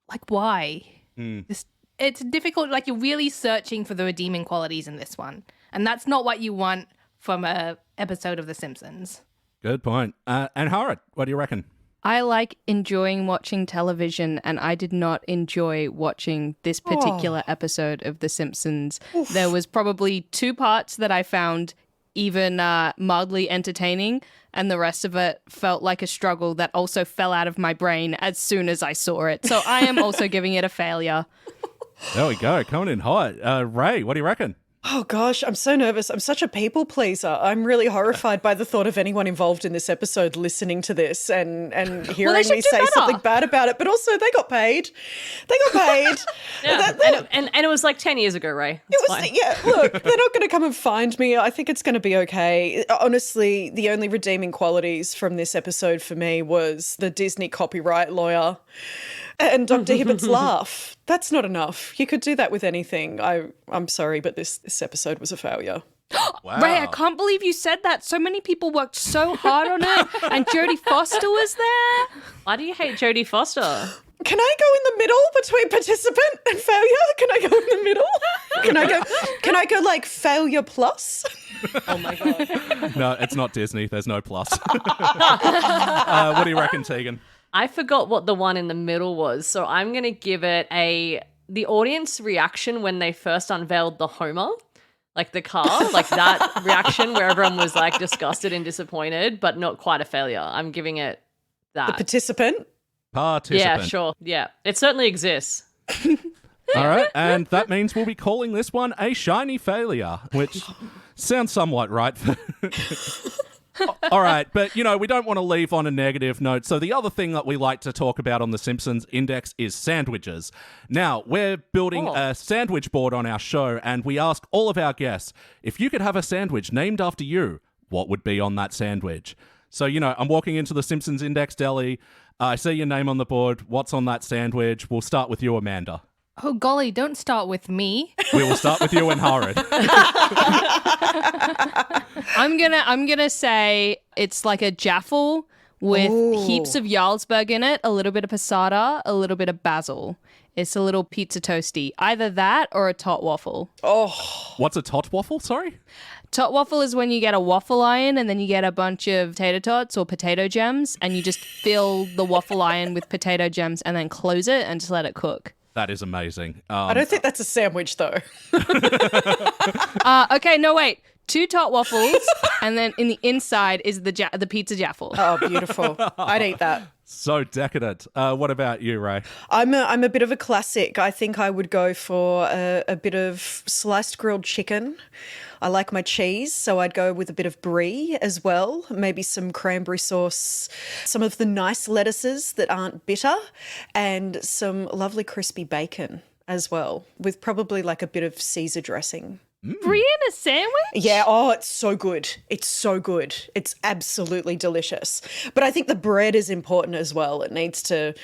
like, why? It's difficult. Like, you're really searching for the redeeming qualities in this one. And that's not what you want from a episode of The Simpsons. Good point. Angharad, what do you reckon? I like enjoying watching television, and I did not enjoy watching this particular episode of The Simpsons. Oof. There was probably 2 parts that I found even mildly entertaining, and the rest of it felt like a struggle that also fell out of my brain as soon as I saw it. So I am also giving it a failure. There we go, coming in hot. Rae, what do you reckon? Oh gosh, I'm so nervous. I'm such a people pleaser. I'm really horrified by the thought of anyone involved in this episode listening to this and hearing me say something bad about it. But also, they got paid. They got paid. Yeah. And it was like 10 years ago, Rae. It's fine. Yeah, look, they're not going to come and find me. I think it's going to be okay. Honestly, the only redeeming qualities from this episode for me was the Disney copyright lawyer and Dr. Hibbert's laugh. That's not enough. You could do that with anything. I'm sorry, but this episode was a failure. Wow. Ray, I can't believe you said that. So many people worked so hard on it, and Jodie Foster was there. Why do you hate Jodie Foster? Can I go in the middle between participant and failure? Can I go in the middle? Can I go like failure plus? Oh my God. No, it's not Disney. There's no plus. What do you reckon, Tegan? I forgot what the one in the middle was, so I'm going to give it the audience reaction when they first unveiled the Homer, like the car, like that reaction where everyone was like disgusted and disappointed, but not quite a failure. I'm giving it that. The participant? Participant. Yeah, sure. Yeah, it certainly exists. All right, and that means we'll be calling this one a shiny failure, which sounds somewhat right. All right, but, we don't want to leave on a negative note. So the other thing that we like to talk about on the Simpsons Index is sandwiches. Now, we're building a sandwich board on our show, and we ask all of our guests, if you could have a sandwich named after you, what would be on that sandwich? So, I'm walking into the Simpsons Index deli. I see your name on the board. What's on that sandwich? We'll start with you, Amanda. Oh, golly, don't start with me. We will start with you, Angharad. I'm gonna say it's like a jaffle with heaps of Jarlsberg in it, a little bit of passata, a little bit of basil. It's a little pizza toasty. Either that or a tot waffle. Oh. What's a tot waffle? Sorry? Tot waffle is when you get a waffle iron and then you get a bunch of tater tots or potato gems and you just fill the waffle iron with potato gems and then close it and just let it cook. That is amazing. I don't think that's a sandwich, though. Okay, no, wait. 2 tot waffles, and then in the inside is the pizza jaffle. Oh, beautiful. I'd eat that. So decadent. What about you, Rae? I'm a bit of a classic. I think I would go for a bit of sliced grilled chicken. I like my cheese, so I'd go with a bit of brie as well, maybe some cranberry sauce, some of the nice lettuces that aren't bitter, and some lovely crispy bacon as well, with probably like a bit of Caesar dressing. Brie in a sandwich? Yeah, oh, it's so good. It's so good. It's absolutely delicious. But I think the bread is important as well. It needs to,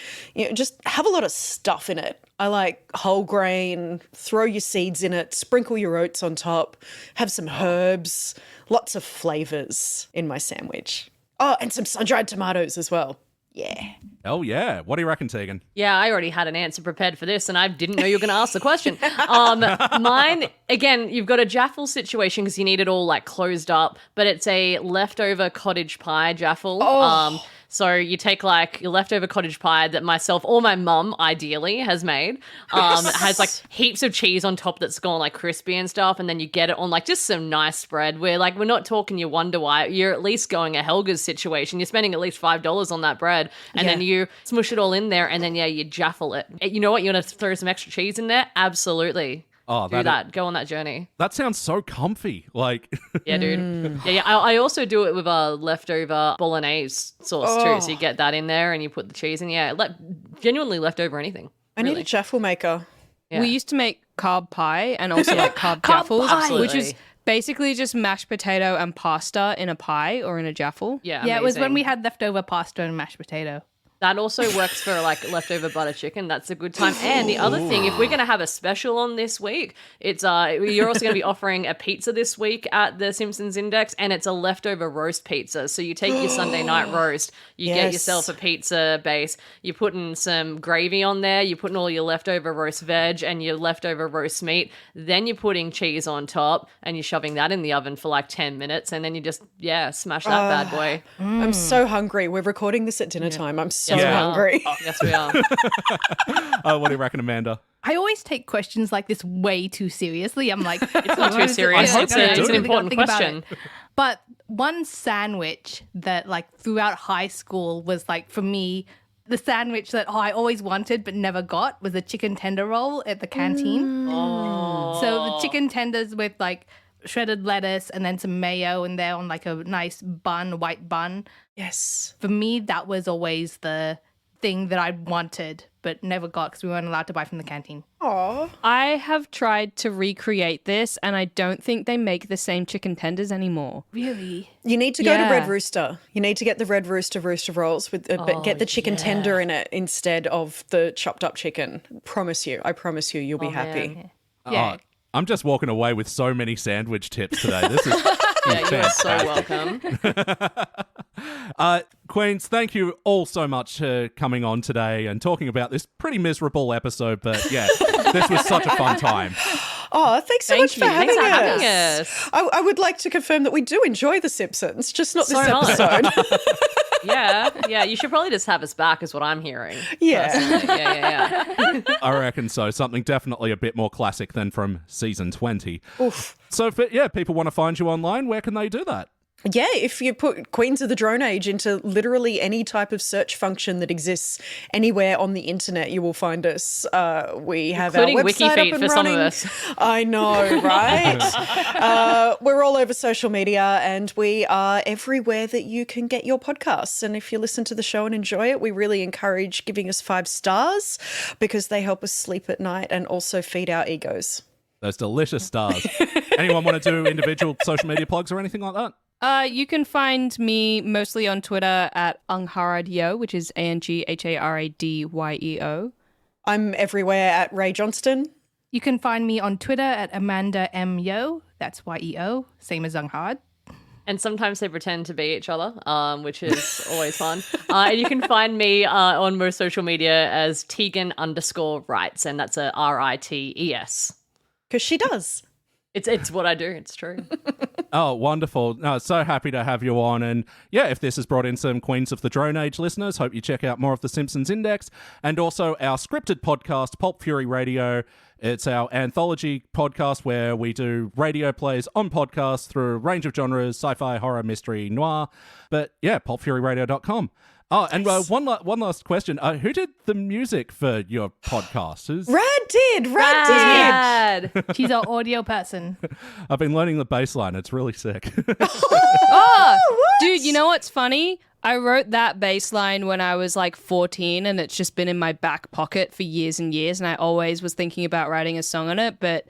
just have a lot of stuff in it. I like whole grain, throw your seeds in it, sprinkle your oats on top, have some herbs, lots of flavours in my sandwich. Oh, and some sun-dried tomatoes as well. Yeah. Oh, yeah. What do you reckon, Tegan? Yeah, I already had an answer prepared for this, and I didn't know you were going to ask the question. Mine, again, you've got a jaffle situation because you need it all like closed up, but it's a leftover cottage pie jaffle. So you take like your leftover cottage pie that myself or my mum ideally has made, has like heaps of cheese on top that's gone like crispy and stuff, and then you get it on like just some nice spread where like we're not talking your Wonder Why, you're at least going a Helga's situation. You're spending at least $5 on that bread, and then you smush it all in there, and then you jaffle it. You know what? You want to throw some extra cheese in there? Absolutely. Oh, do that. Go on that journey. That sounds so comfy. Like, yeah, dude. Yeah. I also do it with a leftover bolognese sauce too. So you get that in there and you put the cheese in. Yeah, genuinely leftover anything. I need a jaffle maker. Yeah. We used to make carb pie and also like carb jaffles, which is basically just mashed potato and pasta in a pie or in a jaffle. Yeah, yeah. It was when we had leftover pasta and mashed potato. That also works for like leftover butter chicken. That's a good time. And the other thing, if we're going to have a special on this week, it's you're also going to be offering a pizza this week at the Simpsons Index, and it's a leftover roast pizza. So you take your Sunday night roast, you get yourself a pizza base, you're putting some gravy on there, you're putting all your leftover roast veg and your leftover roast meat, then you're putting cheese on top and you're shoving that in the oven for like 10 minutes, and then you just, smash that bad boy. I'm so hungry. We're recording this at dinner time. I'm so hungry. Yes, we are. What do you reckon, Amanda? I always take questions like this way too seriously. I'm like, it's not too serious. It's an important question. But one sandwich that like throughout high school was like, for me, the sandwich that I always wanted but never got was a chicken tender roll at the canteen. So the chicken tenders with like shredded lettuce and then some mayo in there on like a nice bun, white bun. Yes. For me, that was always the thing that I wanted but never got because we weren't allowed to buy from the canteen. Aww. I have tried to recreate this and I don't think they make the same chicken tenders anymore. Really? You need to go to Red Rooster. You need to get the Red Rooster rolls with, but get the chicken tender in it instead of the chopped up chicken. I promise you, you'll be happy. Man. Yeah. I'm just walking away with so many sandwich tips today. This is you're so welcome. Queens, thank you all so much for coming on today and talking about this pretty miserable episode. But yeah, this was such a fun time. Oh, thanks so much for having having us. I would like to confirm that we do enjoy The Simpsons, just not this much. episode. Yeah. You should probably just have us back, is what I'm hearing. Yeah. Yeah. I reckon so. Something definitely a bit more classic than from season 20. Oof. So, people want to find you online, where can they do that? Yeah, if you put Queens of the Drone Age into literally any type of search function that exists anywhere on the internet, you will find us. We have including our website Wikifeet up and for some running. of us. I know, right? We're all over social media and we are everywhere that you can get your podcasts. And if you listen to the show and enjoy it, we really encourage giving us 5 stars because they help us sleep at night and also feed our egos. Those delicious stars. Anyone want to do individual social media plugs or anything like that? You can find me mostly on Twitter at Angharad Yeo, which is ANGHARADYEO. I'm everywhere at Rae Johnston. You can find me on Twitter at Amanda Yeo. That's YEO, same as Angharad. And sometimes they pretend to be each other, which is always fun. And you can find me on most social media as Tegan_Writes, and that's a RITES. Because she does. It's what I do. It's true. Oh, wonderful. No, so happy to have you on. And yeah, if this has brought in some Queens of the Drone Age listeners, hope you check out more of the Simpsons Index and also our scripted podcast, Pulp Fury Radio. It's our anthology podcast where we do radio plays on podcasts through a range of genres, sci-fi, horror, mystery, noir. But yeah, pulpfuryradio.com. Oh, and one last question. Who did the music for your podcast? Rad did. She's our audio person. I've been learning the bass line. It's really sick. Dude, you know what's funny? I wrote that bass line when I was like 14 and it's just been in my back pocket for years and years. And I always was thinking about writing a song on it, but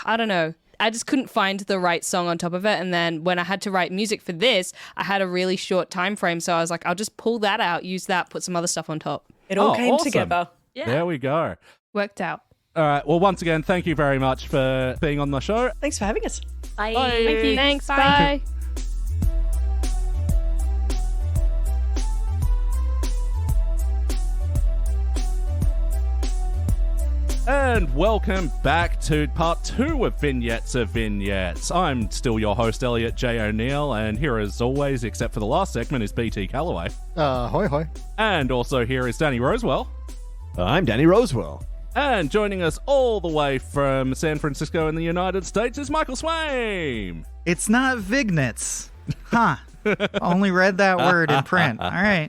I don't know. I just couldn't find the right song on top of it. And then when I had to write music for this, I had a really short time frame. So I was like, I'll just pull that out, use that, put some other stuff on top. It all came awesome. together. Yeah. There we go. Worked out. All right. Well, once again, thank you very much for being on the show. Thanks for having us. Bye. Thank you. Thanks. Bye. And welcome back to part 2 of Vignettes. I'm still your host, Elliot Jay O'Neill, and here as always, except for the last segment, is BT Calloway. Hoi hoi. And also here is Danny Rosewell. I'm Danny Rosewell. And joining us all the way from San Francisco in the United States is Michael Swaim. It's not vignettes. Huh. Only read that word in print. All right.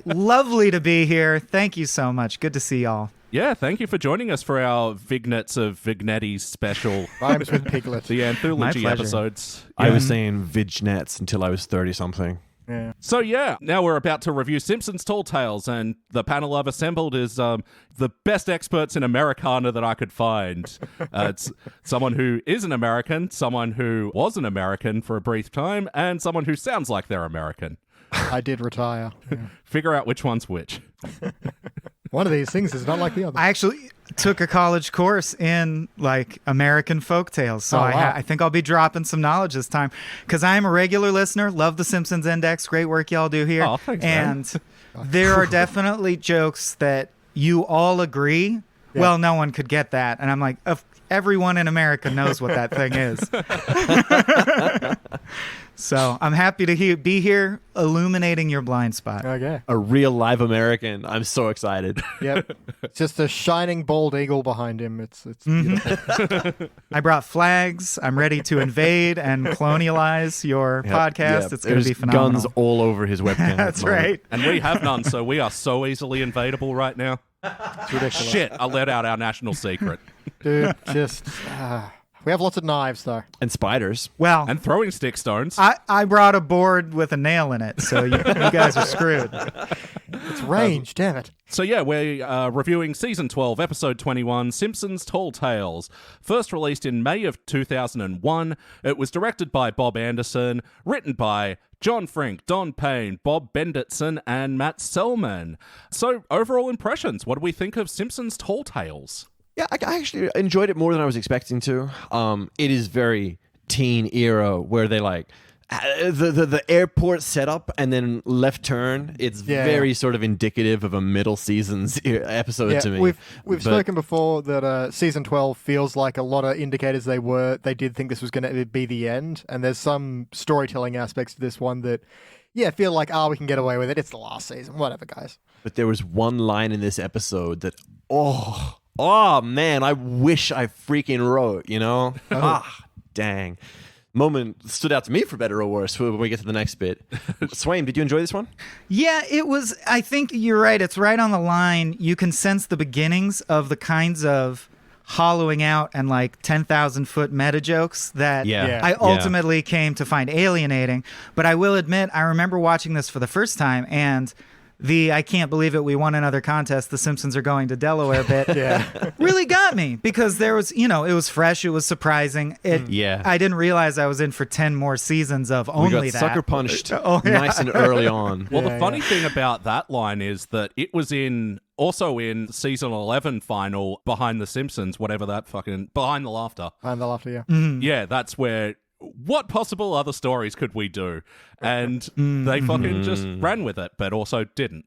Lovely to be here. Thank you so much. Good to see y'all. Yeah, thank you for joining us for our Vignettes of Vignettes special. Rhymes with piglet. The anthology My pleasure. episodes. I was saying Vignettes until I was 30-something. Yeah. So yeah, now we're about to review Simpsons Tall Tales, and the panel I've assembled is the best experts in Americana that I could find. It's someone who is an American, someone who was an American for a brief time, and someone who sounds like they're American. I did retire. Yeah. Figure out which one's which. One of these things is not like the other. I actually took a college course in like American folktales, so Oh, wow. I think I'll be dropping some knowledge this time because I am a regular listener. Love the Simpsons Index. Great work y'all do here. Oh, thanks, man. And there are definitely jokes that you all agree. Yeah. Well, no one could get that, and I'm like, everyone in America knows what that thing is. So I'm happy to be here illuminating your blind spot. Okay. A real live American. I'm so excited. Yep. It's just a shining bald eagle behind him. It's beautiful. I brought flags. I'm ready to invade and colonialize your podcast. It's going to There's be phenomenal. guns all over his webcam. at the That's moment. right. And we have none, so we are so easily invadable right now. It's ridiculous. Shit, I let out our national secret. Dude, just... we have lots of knives, though. And spiders. Well, And throwing stick stones. I brought a board with a nail in it, so you guys are screwed. It's range, damn it. So yeah, we're reviewing Season 12, Episode 21, Simpsons Tall Tales. First released in May of 2001, it was directed by Bob Anderson, written by John Frink, Don Payne, Bob Benditson, and Matt Selman. So overall impressions, what do we think of Simpsons Tall Tales? Yeah, I actually enjoyed it more than I was expecting to. It is very teen era where they like the airport setup and then left turn. It's very sort of indicative of a middle seasons episode to me. We've spoken before that season 12 feels like a lot of indicators they did think this was going to be the end, and there's some storytelling aspects to this one that feel like we can get away with it. It's the last season, whatever, guys. But there was one line in this episode that oh man, I wish I freaking wrote, you know? Dang. Moment stood out to me for better or worse when we get to the next bit. Swaim, did you enjoy this one? Yeah, it was. I think you're right. It's right on the line. You can sense the beginnings of the kinds of hollowing out and like 10,000-foot meta jokes that I ultimately came to find alienating. But I will admit, I remember watching this for the first time, and I can't believe it, we won another contest, the Simpsons are going to Delaware bit, really got me because there was, it was fresh, it was surprising. I didn't realize I was in for 10 more seasons of only we got that. Sucker punched nice and early on. Well, the funny thing about that line is that it was also in season 11 final Behind the Simpsons, whatever that fucking Behind the Laughter. Behind the Laughter, yeah. Mm-hmm. Yeah, that's where what possible other stories could we do? And they fucking just ran with it, but also didn't.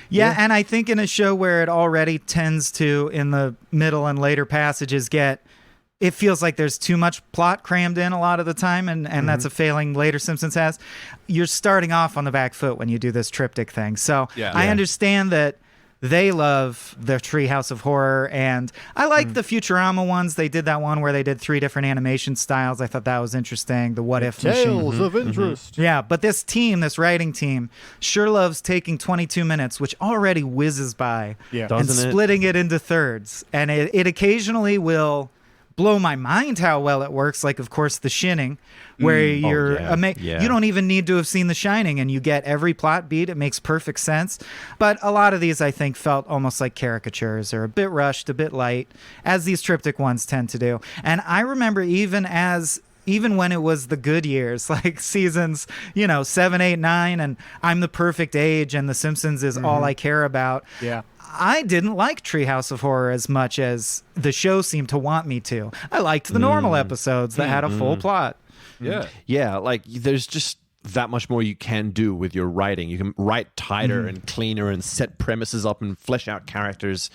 Yeah, and I think in a show where it already tends to, in the middle and later passages, it feels like there's too much plot crammed in a lot of the time, and that's a failing later Simpsons has. You're starting off on the back foot when you do this triptych thing. So I understand that they love the Treehouse of Horror, and I like the Futurama ones. They did that one where they did 3 different animation styles. I thought that was interesting. The What If machine. Tales of interest. Yeah, but this writing team, sure loves taking 22 minutes, which already whizzes by, and Doesn't it? splitting it into thirds. And it occasionally will blow my mind how well it works. Like, of course, The Shining, where you're you don't even need to have seen The Shining, and you get every plot beat. It makes perfect sense. But a lot of these, I think, felt almost like caricatures, or a bit rushed, a bit light, as these triptych ones tend to do. And I remember even when it was the good years, like seasons, 7, 8, 9, and I'm the Perfect Age, and The Simpsons is all I care about. Yeah. I didn't like Treehouse of Horror as much as the show seemed to want me to. I liked the normal episodes that had a full plot. Yeah, like there's just that much more you can do with your writing. You can write tighter and cleaner and set premises up and flesh out characters.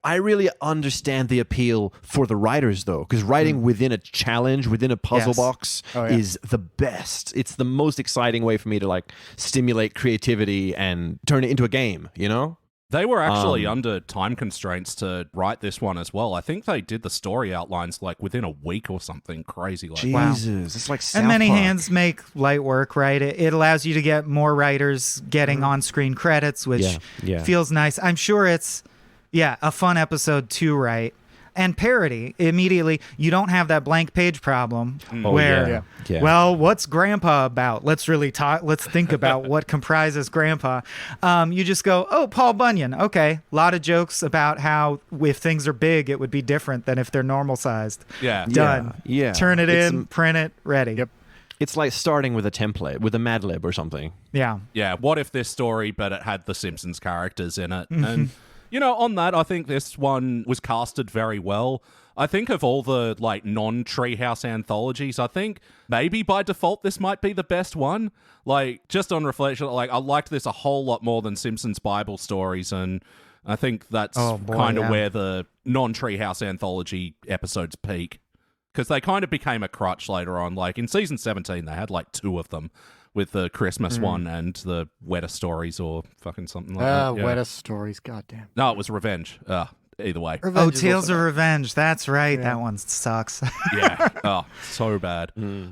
I really understand the appeal for the writers, though, because writing within a challenge, within a puzzle box is the best. It's the most exciting way for me to like stimulate creativity and turn it into a game, you know? They were actually under time constraints to write this one as well. I think they did the story outlines like within a week or something crazy like that. Jesus, it's like South And many Park. hands make light work, right? It allows you to get more writers getting on-screen credits, which feels nice. I'm sure it's, a fun episode to write. And parody, immediately, you don't have that blank page problem where, well, what's Grandpa about? Let's really talk. Let's think about what comprises Grandpa. You just go, oh, Paul Bunyan. Okay. A lot of jokes about how if things are big, it would be different than if they're normal sized. Yeah. Done. Yeah. Turn it in, print it, ready. Yep. It's like starting with a template, with a Mad Lib or something. Yeah. Yeah. What if this story, but it had the Simpsons characters in it? And... You know, on that, I think this one was casted very well. I think of all the, like, non-Treehouse anthologies, I think maybe by default this might be the best one. Like, just on reflection, like, I liked this a whole lot more than Simpsons Bible stories, and I think that's kind of where the non-Treehouse anthology episodes peak. Because they kind of became a crutch later on. Like, in season 17, they had, like, 2 of them. With the Christmas one and the Wetter Stories or fucking something like that. Yeah. Wetter Stories, goddamn. No, it was Revenge. Either way. Revenge is Tales also of Revenge. That's right. That one sucks. Yeah. Oh, so bad.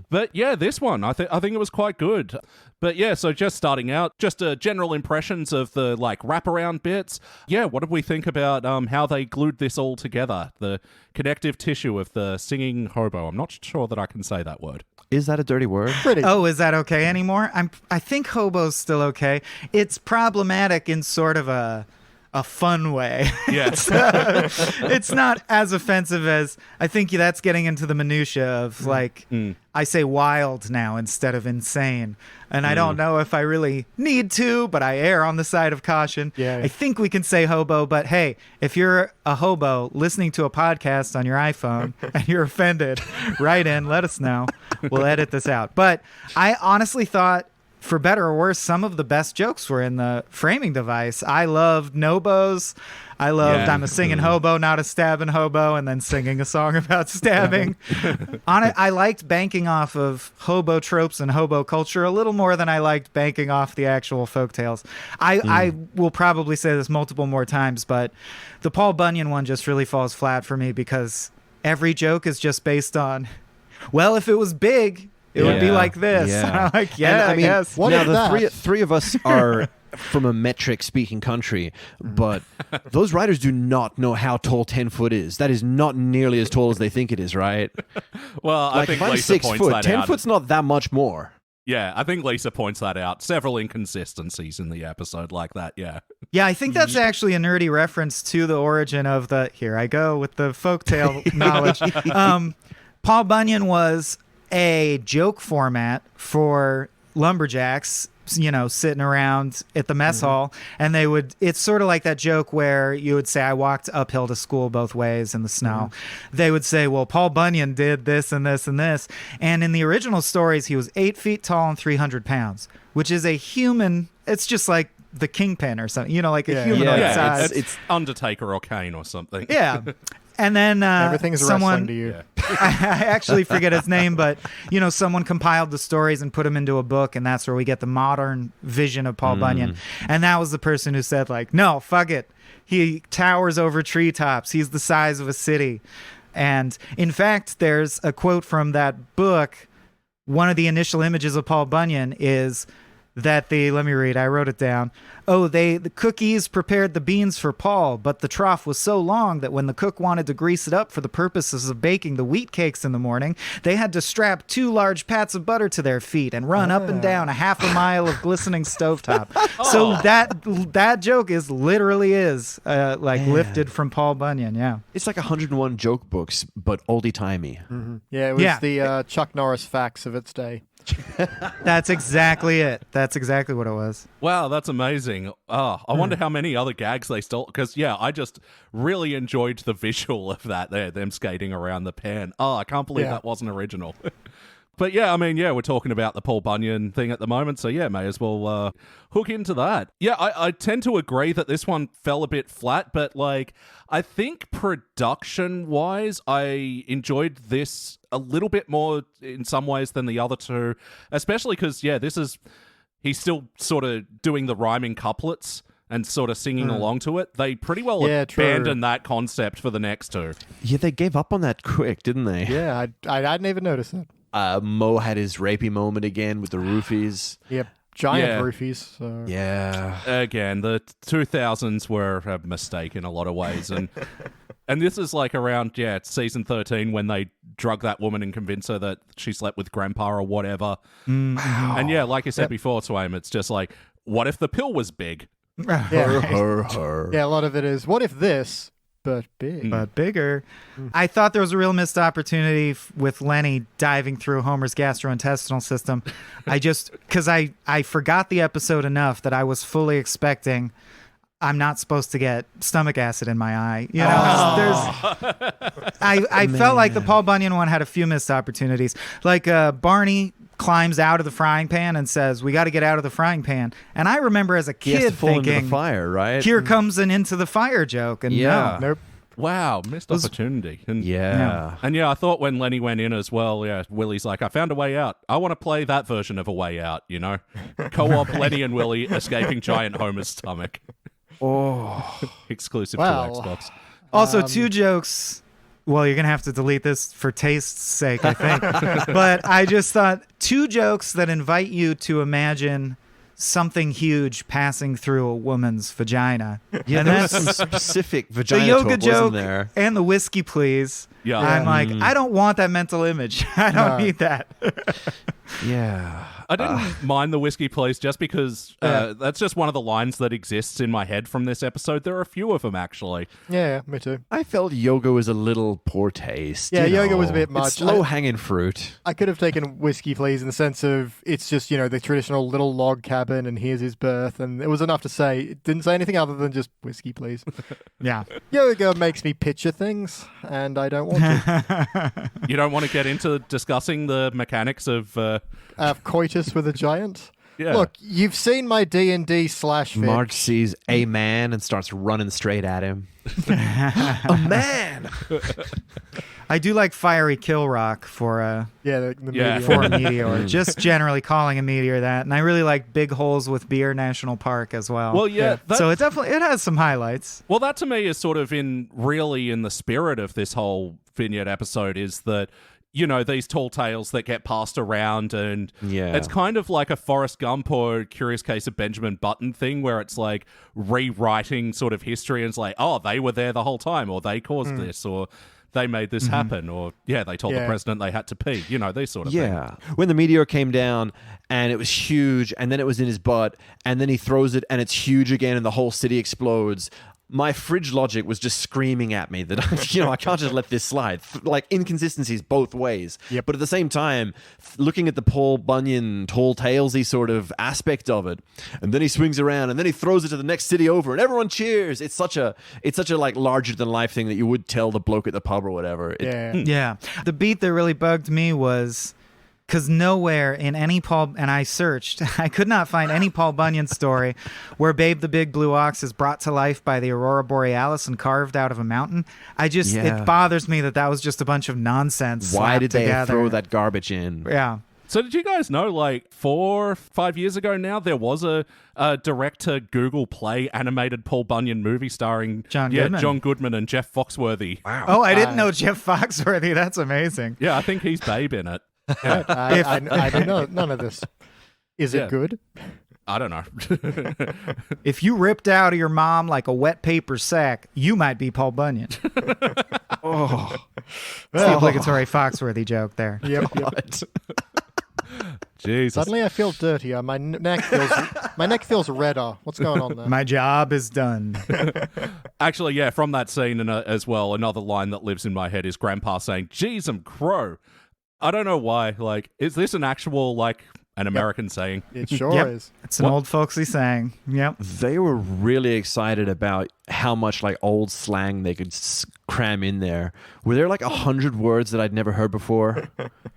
But yeah, this one, I think it was quite good. But yeah, so just starting out, just general impressions of the like wraparound bits. Yeah, what did we think about how they glued this all together? The connective tissue of the singing hobo. I'm not sure that I can say that word. Is that a dirty word? pretty. Oh, is that okay anymore? I think hobo's still okay. It's problematic in sort of a fun way. Yes. It's not as offensive as I think that's getting into the minutia of like I say wild now instead of insane. And I don't know if I really need to, but I err on the side of caution. Yeah. I think we can say hobo, but hey, if you're a hobo listening to a podcast on your iPhone and you're offended, write in, let us know. We'll edit this out. But I honestly thought, for better or worse, some of the best jokes were in the framing device. I loved Nobos. I loved I'm a singing hobo, not a stabbing hobo, and then singing a song about stabbing. I liked banking off of hobo tropes and hobo culture a little more than I liked banking off the actual folktales. I will probably say this multiple more times, but the Paul Bunyan one just really falls flat for me because every joke is just based on, well, if it was big, it would be like this. Yeah. I'm like, And, I mean, yes. What now is the that? three of us are from a metric speaking country, but those writers do not know how tall 10 foot is. That is not nearly as tall as they think it is, right? Well, I Like think if I'm Lisa 6 points foot, that 10 out. foot's not that much more. Yeah, I think Lisa points that out. Several inconsistencies in the episode like that, yeah. Yeah, I think that's actually a nerdy reference to the origin of the, here I go with the folktale knowledge. Paul Bunyan was a joke format for lumberjacks, you know, sitting around at the mess hall, and it's sort of like that joke where you would say, I walked uphill to school both ways in the snow. They would say, well, Paul Bunyan did this and this and this. And in the original stories, he was 8 feet tall and 300 pounds, which is a human, it's just like the Kingpin or something, you know, like a humanoid size. It's Undertaker or Kane or something. Yeah. And then Everything's wrestling to you. I actually forget his name, but you know, someone compiled the stories and put them into a book, and that's where we get the modern vision of Paul Bunyan. And that was the person who said, like, no, fuck it. He towers over treetops. He's the size of a city. And in fact, there's a quote from that book. One of the initial images of Paul Bunyan is that let me read, I wrote it down. Oh, the cookies prepared the beans for Paul, but the trough was so long that when the cook wanted to grease it up for the purposes of baking the wheat cakes in the morning, they had to strap 2 large pats of butter to their feet and run up and down a half a mile of glistening stovetop. So that joke literally is lifted from Paul Bunyan, yeah. It's like 101 joke books, but oldie-timey. Yeah, it was the Chuck Norris facts of its day. That's exactly it. That's exactly what it was. Wow, that's amazing. Oh, I wonder how many other gags they stole. Because, yeah, I just really enjoyed the visual of that there, them skating around the pan. Oh, I can't believe that wasn't original. But yeah, I mean, yeah, we're talking about the Paul Bunyan thing at the moment, so yeah, may as well hook into that. Yeah, I tend to agree that this one fell a bit flat, but like, I think production-wise, I enjoyed this a little bit more in some ways than the other two, especially because, yeah, he's still sort of doing the rhyming couplets and sort of singing along to it. They pretty well abandoned that concept for the next two. Yeah, they gave up on that quick, didn't they? Yeah, I didn't even notice that. Mo had his rapey moment again with the roofies. Yep, giant roofies. So. Yeah. Again, the 2000s were a mistake in a lot of ways. And this is like around, season 13 when they drug that woman and convince her that she slept with grandpa or whatever. And yeah, like you said before, Swaim, it's just like, what if the pill was big? Her. Yeah, a lot of it is, what if this... but big. But bigger. I thought there was a real missed opportunity with Lenny diving through Homer's gastrointestinal system. Because I forgot the episode enough that I was fully expecting I'm not supposed to get stomach acid in my eye. You know, I felt like the Paul Bunyan one had a few missed opportunities. Like Barney climbs out of the frying pan and says, "We got to get out of the frying pan." And I remember as a kid thinking, into the fire, right? Here comes an into the fire joke. And no. Nope. Wow, missed opportunity. And, And I thought when Lenny went in as well, Willie's like, I found a way out. I want to play that version of A Way Out, you know? Co-op Lenny and Willie escaping giant Homer's stomach. Exclusive to Xbox. Also, two jokes. Well, you're going to have to delete this for taste's sake, I think. But I just thought two jokes that invite you to imagine something huge passing through a woman's vagina. Yeah, and that's some specific vagina the yoga talk, joke wasn't there? And the whiskey, please. Yeah. I'm like, I don't want that mental image. I don't need that. Yeah. I didn't mind the whiskey, please, just because that's just one of the lines that exists in my head from this episode. There are a few of them, actually. Yeah, me too. I felt yoga was a little poor taste. Yeah, you yoga know. was a bit much. It's low-hanging fruit. I could have taken whiskey, please, in the sense of it's just, the traditional little log cabin and here's his birth. And it was enough to say, it didn't say anything other than just whiskey, please. Yeah. Yoga makes me picture things, and I don't want to. You don't want to get into discussing the mechanics of... coitus with a giant? Yeah. Look, you've seen my D&D /fic. Marge sees a man and starts running straight at him. A man! I do like fiery kill rock for the meteor. for a meteor. Just generally calling a meteor that. And I really like Big Holes with Beer National Park as well. Well, yeah. So it has some highlights. Well, that to me is sort of really in the spirit of this whole Vignette episode is that, these tall tales that get passed around, and it's kind of like a Forrest Gump or Curious Case of Benjamin Button thing where it's like rewriting sort of history and it's like, oh, they were there the whole time, or they caused this, or they made this happen, or they told the president they had to pee, these sort of things. When the meteor came down and it was huge and then it was in his butt and then he throws it and it's huge again and the whole city explodes. My fridge logic was just screaming at me that, I can't just let this slide. Like, inconsistencies both ways. Yep. But at the same time, looking at the Paul Bunyan tall talesy sort of aspect of it, and then he swings around, and then he throws it to the next city over, and everyone cheers. It's such a like larger than life thing that you would tell the bloke at the pub or whatever. Yeah. The beat that really bugged me was... because nowhere in any Paul, and I searched, I could not find any Paul Bunyan story where Babe the Big Blue Ox is brought to life by the Aurora Borealis and carved out of a mountain. It bothers me that was just a bunch of nonsense. Why did they together. throw that garbage in? Yeah. So did you guys know, like 4 or 5 years ago now, there was a direct-to-Google Play animated Paul Bunyan movie starring John Goodman and Jeff Foxworthy. Wow. Oh, I didn't know Jeff Foxworthy. That's amazing. Yeah, I think he's Babe in it. I do know none of this. Is it good? I don't know. If you ripped out of your mom like a wet paper sack, you might be Paul Bunyan. Oh, it's the obligatory Foxworthy joke there. Yep. Jesus. Suddenly I feel dirtier. My neck feels redder. What's going on there? My job is done. Actually, from that scene as well, another line that lives in my head is Grandpa saying, "Geez, I'm crow." I don't know why. Like, is this an actual, an American saying? It sure is. It's an old folksy saying. Yep. They were really excited about how much like old slang they could cram in there. Were there like 100 words that I'd never heard before?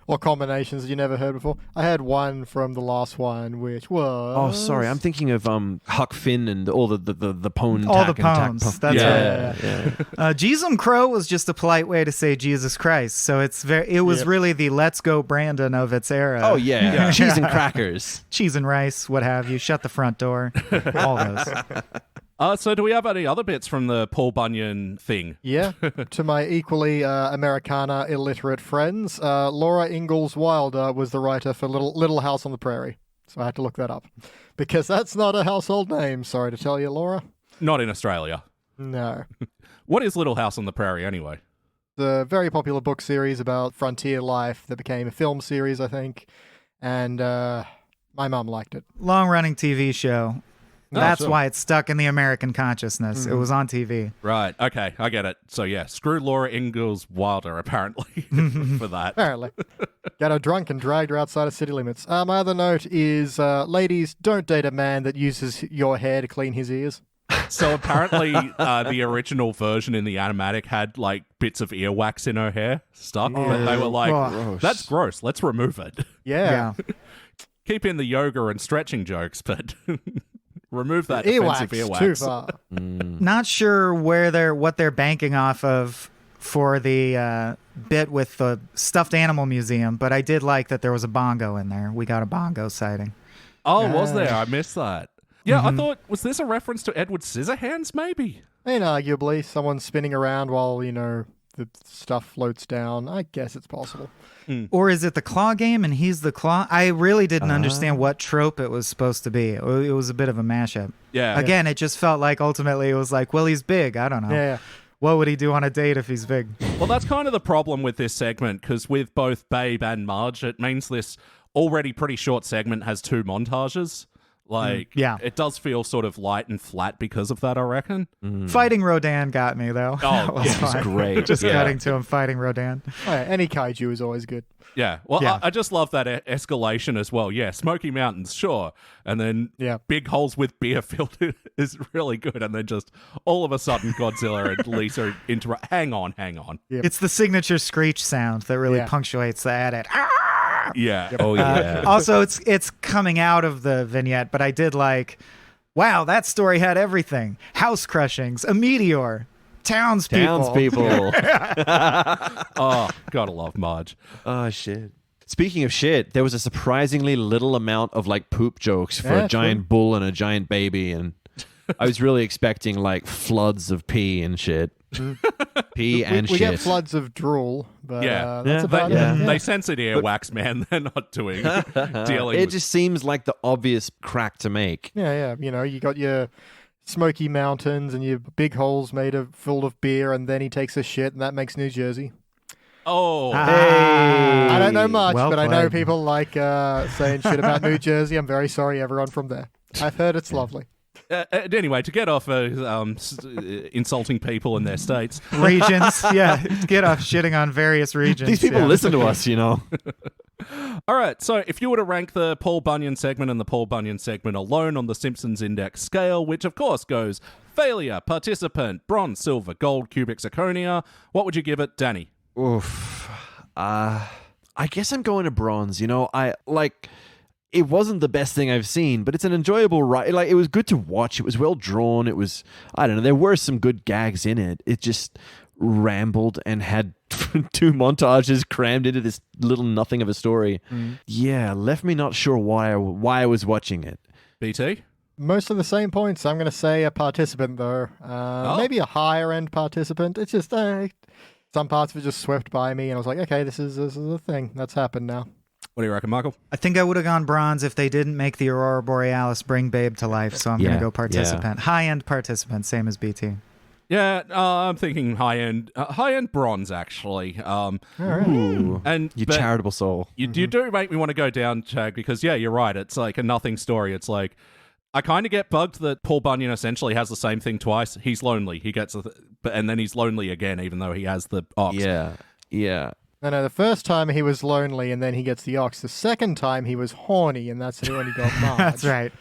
Or combinations that you never heard before? I had one from the last one, which was... Oh, sorry. I'm thinking of Huck Finn and all the pone. All tack the and pones. tack. That's Yeah. Jeezum Crow was just a polite way to say Jesus Christ. So it was really the Let's Go Brandon of its era. Oh, yeah. Cheese and crackers. Cheese and rice, what have you. Shut the front door. All those. So do we have any other bits from the Paul Bunyan thing? Yeah, to my equally Americana illiterate friends, Laura Ingalls Wilder was the writer for Little House on the Prairie. So I had to look that up. Because that's not a household name, sorry to tell you, Laura. Not in Australia. No. What is Little House on the Prairie anyway? The very popular book series about frontier life that became a film series, I think. And my mum liked it. Long-running TV show. That's sure. why it's stuck in the American consciousness. It was on TV. Right. Okay. I get it. So yeah, screw Laura Ingalls Wilder apparently for that. Apparently. Got her drunk and dragged her outside of city limits. My other note is, ladies, don't date a man that uses your hair to clean his ears. So apparently the original version in the animatic had like bits of earwax in her hair stuck, but they were like, Gross. that's gross. Let's remove it. Yeah. Keep in the yoga and stretching jokes, but remove that offensive earwax. Too far. Not sure what they're banking off of for the bit with the stuffed animal museum, but I did like that there was a bongo in there. We got a bongo sighting. Oh, was there? I missed that. Yeah, I thought, was this a reference to Edward Scissorhands, maybe? Inarguably, someone spinning around while, the stuff floats down. I guess it's possible. Or is it the claw game and he's the claw? I really didn't understand what trope it was supposed to be. It was a bit of a mashup. Yeah. Again, it just felt like ultimately it was like, well, he's big. I don't know. Yeah. What would he do on a date if he's big? Well, that's kind of the problem with this segment, because with both Babe and Marge, it means this already pretty short segment has 2 montages. Like, it does feel sort of light and flat because of that, I reckon. Fighting Rodan got me, though. Oh, It was great. Just cutting to him fighting Rodan. Oh, yeah, any kaiju is always good. Yeah. Well, Yeah. I just love that escalation as well. Yeah, Smoky Mountains, sure. And then big holes with beer filled is really good. And then just all of a sudden Godzilla and Lisa interrupt. Hang on. Yep. It's the signature screech sound that really punctuates the edit. Yeah. Oh, yeah. Also, it's coming out of the vignette, but I did like, wow, that story had everything. House crushings, a meteor, townspeople. Oh, gotta love Marge. Oh, shit. Speaking of shit, there was a surprisingly little amount of like poop jokes for a giant bull and a giant baby, and I was really expecting like floods of pee and shit. Pee and we shit. get floods of drool, but that's Yeah. about it. Yeah. They censored earwax, man. They're not doing dealing It with just seems like the obvious crack to make. Yeah. You got your Smoky Mountains and your big holes full of beer, and then he takes a shit, and that makes New Jersey. Oh. I don't know much, Well but I know played. people like saying shit about New Jersey. I'm very sorry, everyone from there. I've heard it's lovely. Anyway, to get off insulting people in their states. Regions, get off shitting on various regions. These people listen to us, All right, so if you were to rank the Paul Bunyan segment and the Paul Bunyan segment alone on the Simpsons Index scale, which of course goes failure, participant, bronze, silver, gold, cubic, zirconia, what would you give it, Danny? Oof. I guess I'm going to bronze. It wasn't the best thing I've seen, but it's an enjoyable ride. Like, it was good to watch. It was well drawn. It was, I don't know, there were some good gags in it. It just rambled and had 2 montages crammed into this little nothing of a story. Yeah, left me not sure why I was watching it. BT? Most of the same points. I'm going to say a participant, though. Maybe a higher end participant. It's just some parts of it just swept by me, and I was like, okay, this is a thing that's happened now. What do you reckon, Michael? I think I would have gone bronze if they didn't make the Aurora Borealis bring Babe to life, so I'm going to go participant. High-end participant, same as BT. Yeah, I'm thinking high-end bronze, actually. Ooh, and you but charitable soul. You do make me want to go down, Chag, because, yeah, you're right. It's like a nothing story. It's like, I kind of get bugged that Paul Bunyan essentially has the same thing twice. He's lonely. He gets and then he's lonely again, even though he has the ox. Yeah. No, the first time he was lonely, and then he gets the ox. The second time he was horny, and that's when he got Marge. That's right.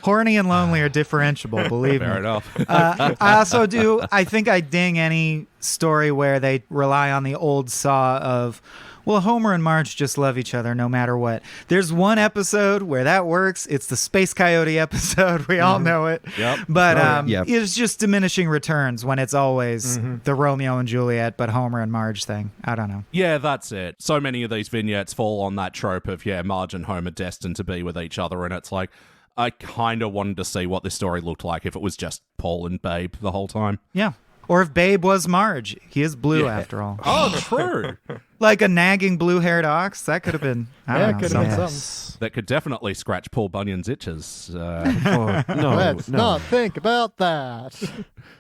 Horny and lonely are differentiable, believe me. Fair enough. I think I ding any story where they rely on the old saw of, well, Homer and Marge just love each other no matter what. There's one episode where that works. It's the Space Coyote episode. We all know it. Yep. But it's just diminishing returns when it's always the Romeo and Juliet, but Homer and Marge thing. I don't know. Yeah, that's it. So many of these vignettes fall on that trope of, Marge and Homer destined to be with each other, and it's like, I kind of wanted to see what this story looked like if it was just Paul and Babe the whole time. Yeah. Or if Babe was Marge. He is blue after all. Oh, true. Like a nagging blue-haired ox. That could have been, I don't know. Could have been something. That could definitely scratch Paul Bunyan's itches. Let's not think about that.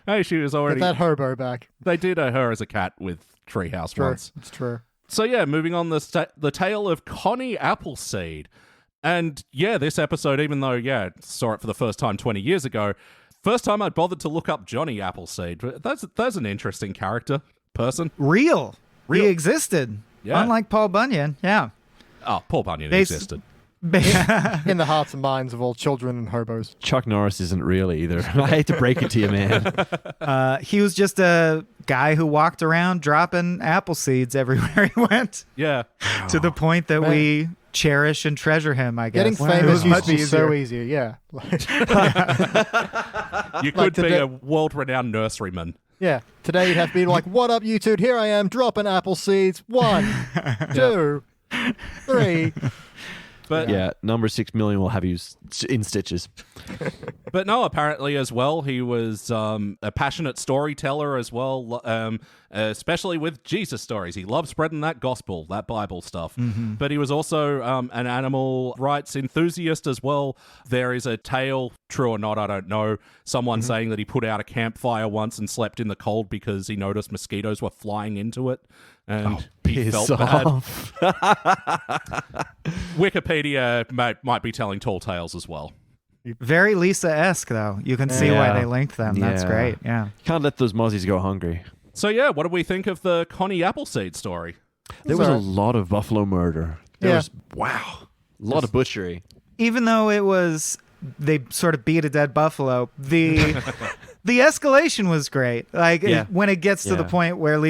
Hey, she was already... Get that hobo back. They did her as a cat with Treehouse once. It's true. So moving on, the tale of Connie Appleseed. And this episode, even though, saw it for the first time 20 years ago, first time I bothered to look up Johnny Appleseed. That's an interesting person. Real. He existed. Yeah. Unlike Paul Bunyan. Yeah. Oh, Paul Bunyan existed. In the hearts and minds of all children and hobos. Chuck Norris isn't real either. I hate to break it to you, man. He was just a guy who walked around dropping apple seeds everywhere he went. Yeah. To the point that we cherish and treasure him, I guess. Getting famous used to be so easy, yeah. You could be a world-renowned nurseryman. Yeah. Today you'd have to be like, what up, YouTube? Here I am, dropping apple seeds. 1, 2, 3. But number 6 million will have you in stitches. But no, apparently as well, he was a passionate storyteller as well, especially with Jesus stories. He loved spreading that gospel, that Bible stuff. Mm-hmm. But he was also an animal rights enthusiast as well. There is a tale, true or not, I don't know, someone saying that he put out a campfire once and slept in the cold because he noticed mosquitoes were flying into it. And he felt bad. Wikipedia might be telling tall tales as well. Very Lisa-esque, though. You can see why they linked them. That's great. Yeah. Can't let those mozzies go hungry. So, what do we think of the Connie Appleseed story? There was a lot of buffalo murder. There was, a lot of butchery. Even though it was, they sort of beat a dead buffalo, the escalation was great. Like, when it gets to the point where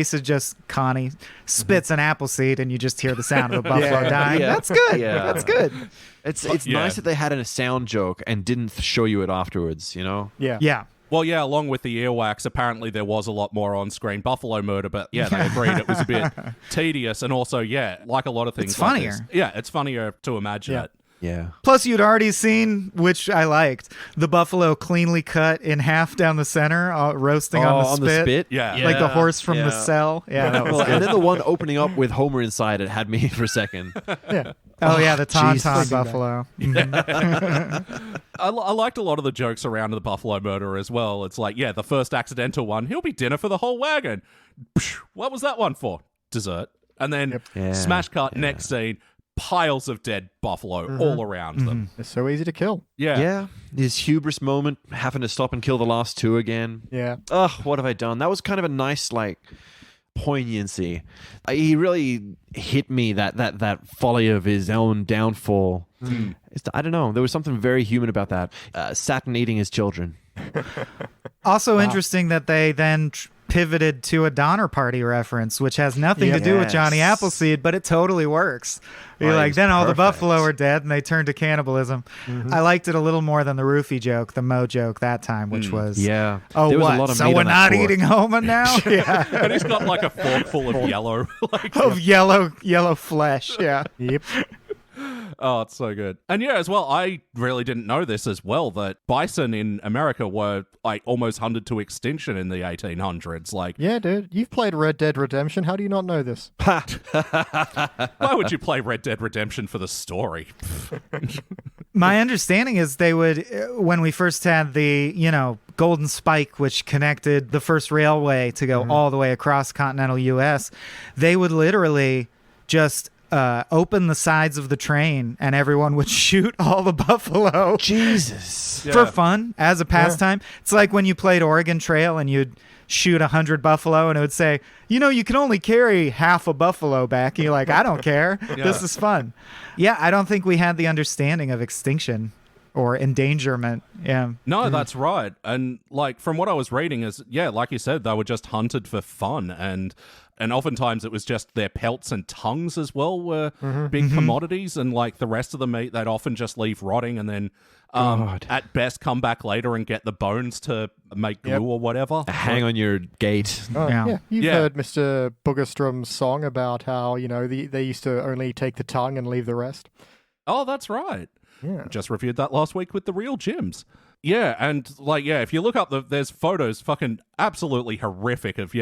Connie spits an apple seed and you just hear the sound of a buffalo dying. That's good. That's good. It's nice that they had a sound joke and didn't show you it afterwards, you know? Yeah. Well, along with the earwax, apparently there was a lot more on-screen buffalo murder, but they agreed it was a bit tedious, and also, like a lot of things, it's funnier. Like this, it's funnier to imagine it. Yeah. Plus, you'd already seen, which I liked, the buffalo cleanly cut in half down the center, roasting on the spit. Yeah. Like the horse from the cell. Yeah, that was and then the one opening up with Homer inside it had me for a second. Yeah. Oh, yeah, the Tauntaun buffalo. I liked a lot of the jokes around the buffalo murder as well. It's like, the first accidental one, he'll be dinner for the whole wagon. What was that one for? Dessert. And then smash cut, next scene, piles of dead buffalo all around them. It's so easy to kill. Yeah. His hubris moment, having to stop and kill the last two again. Yeah. Ugh, what have I done? That was kind of a nice, poignancy. He really hit me, that folly of his own downfall. I don't know. There was something very human about that. Saturn eating his children. Also interesting that they then pivoted to a Donner Party reference, which has nothing to do with Johnny Appleseed, but it totally works. You're like, then all the buffalo are dead and they turned to cannibalism. I liked it a little more than the roofie joke, the Mo joke that time, which was, there was what? A lot of so we're not eating Homer now? And he's got like a fork full of yellow. Yellow flesh, Yep. Oh, it's so good. And as well, I really didn't know this as well, that bison in America were almost hunted to extinction in the 1800s. Yeah, dude, you've played Red Dead Redemption. How do you not know this? Why would you play Red Dead Redemption for the story? My understanding is they would, when we first had the, Golden Spike, which connected the first railway to go all the way across continental U.S., they would literally just open the sides of the train and everyone would shoot all the buffalo. Jesus. For fun, as a pastime. It's like when you played Oregon Trail and you'd shoot 100 buffalo and it would say, you can only carry half a buffalo back. And you're like, I don't care. This is fun. Yeah, I don't think we had the understanding of extinction or endangerment. Yeah. No, that's right. And like from what I was reading is, yeah, like you said, they were just hunted for fun, and oftentimes it was just their pelts and tongues as well were big commodities, and like the rest of the meat they'd often just leave rotting and then at best come back later and get the bones to make glue or whatever. Hang on your gate. Oh, yeah. You've heard Mr. Boogerstrom's song about how, they used to only take the tongue and leave the rest. Oh, that's right. Yeah. Just reviewed that last week with the real Jims. Yeah, and if you look up there's photos fucking absolutely horrific of,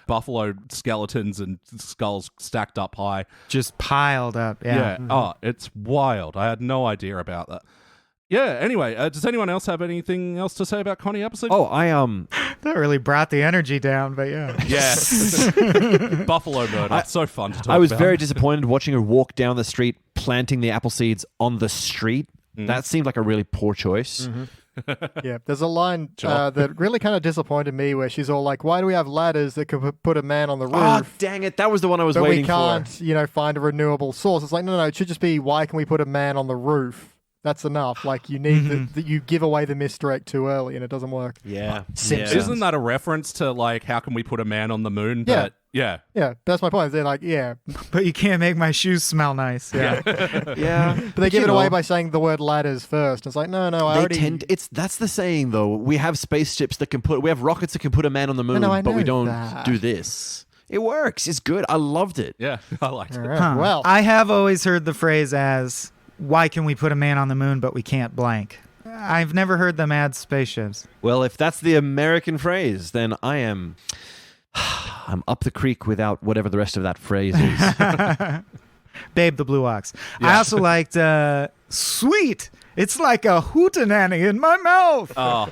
buffalo skeletons and skulls stacked up high. Just piled up. Yeah. Oh, it's wild. I had no idea about that. Yeah, anyway, does anyone else have anything else to say about Connie Appleseed? Oh, That really brought the energy down, but yeah. Yeah. Buffalo murder. So fun to talk about. I was very disappointed watching her walk down the street planting the apple seeds on the street. That seemed like a really poor choice. Yeah, there's a line that really kind of disappointed me where she's all like, why do we have ladders that could put a man on the roof? Oh, dang it. That was the one I was waiting for. But we can't, find a renewable source. It's like, no, it should just be, why can we put a man on the roof? That's enough. Like, you need you give away the misdirect too early and it doesn't work. Yeah. Isn't that a reference to, like, how can we put a man on the moon? Yeah. Yeah, that's my point. They're like, but you can't make my shoes smell nice. Yeah. But they give it away by saying the word ladders first. It's like, no, that's the saying though. We have spaceships that we have rockets that can put a man on the moon, but we don't do this. It works. It's good. I loved it. Yeah, I liked it. Right. Well, I have always heard the phrase as, why can we put a man on the moon but we can't blank? I've never heard them add spaceships. Well, if that's the American phrase, then I'm up the creek without whatever the rest of that phrase is. Babe the Blue Ox. I also liked sweet. It's like a hootenanny in my mouth. Oh,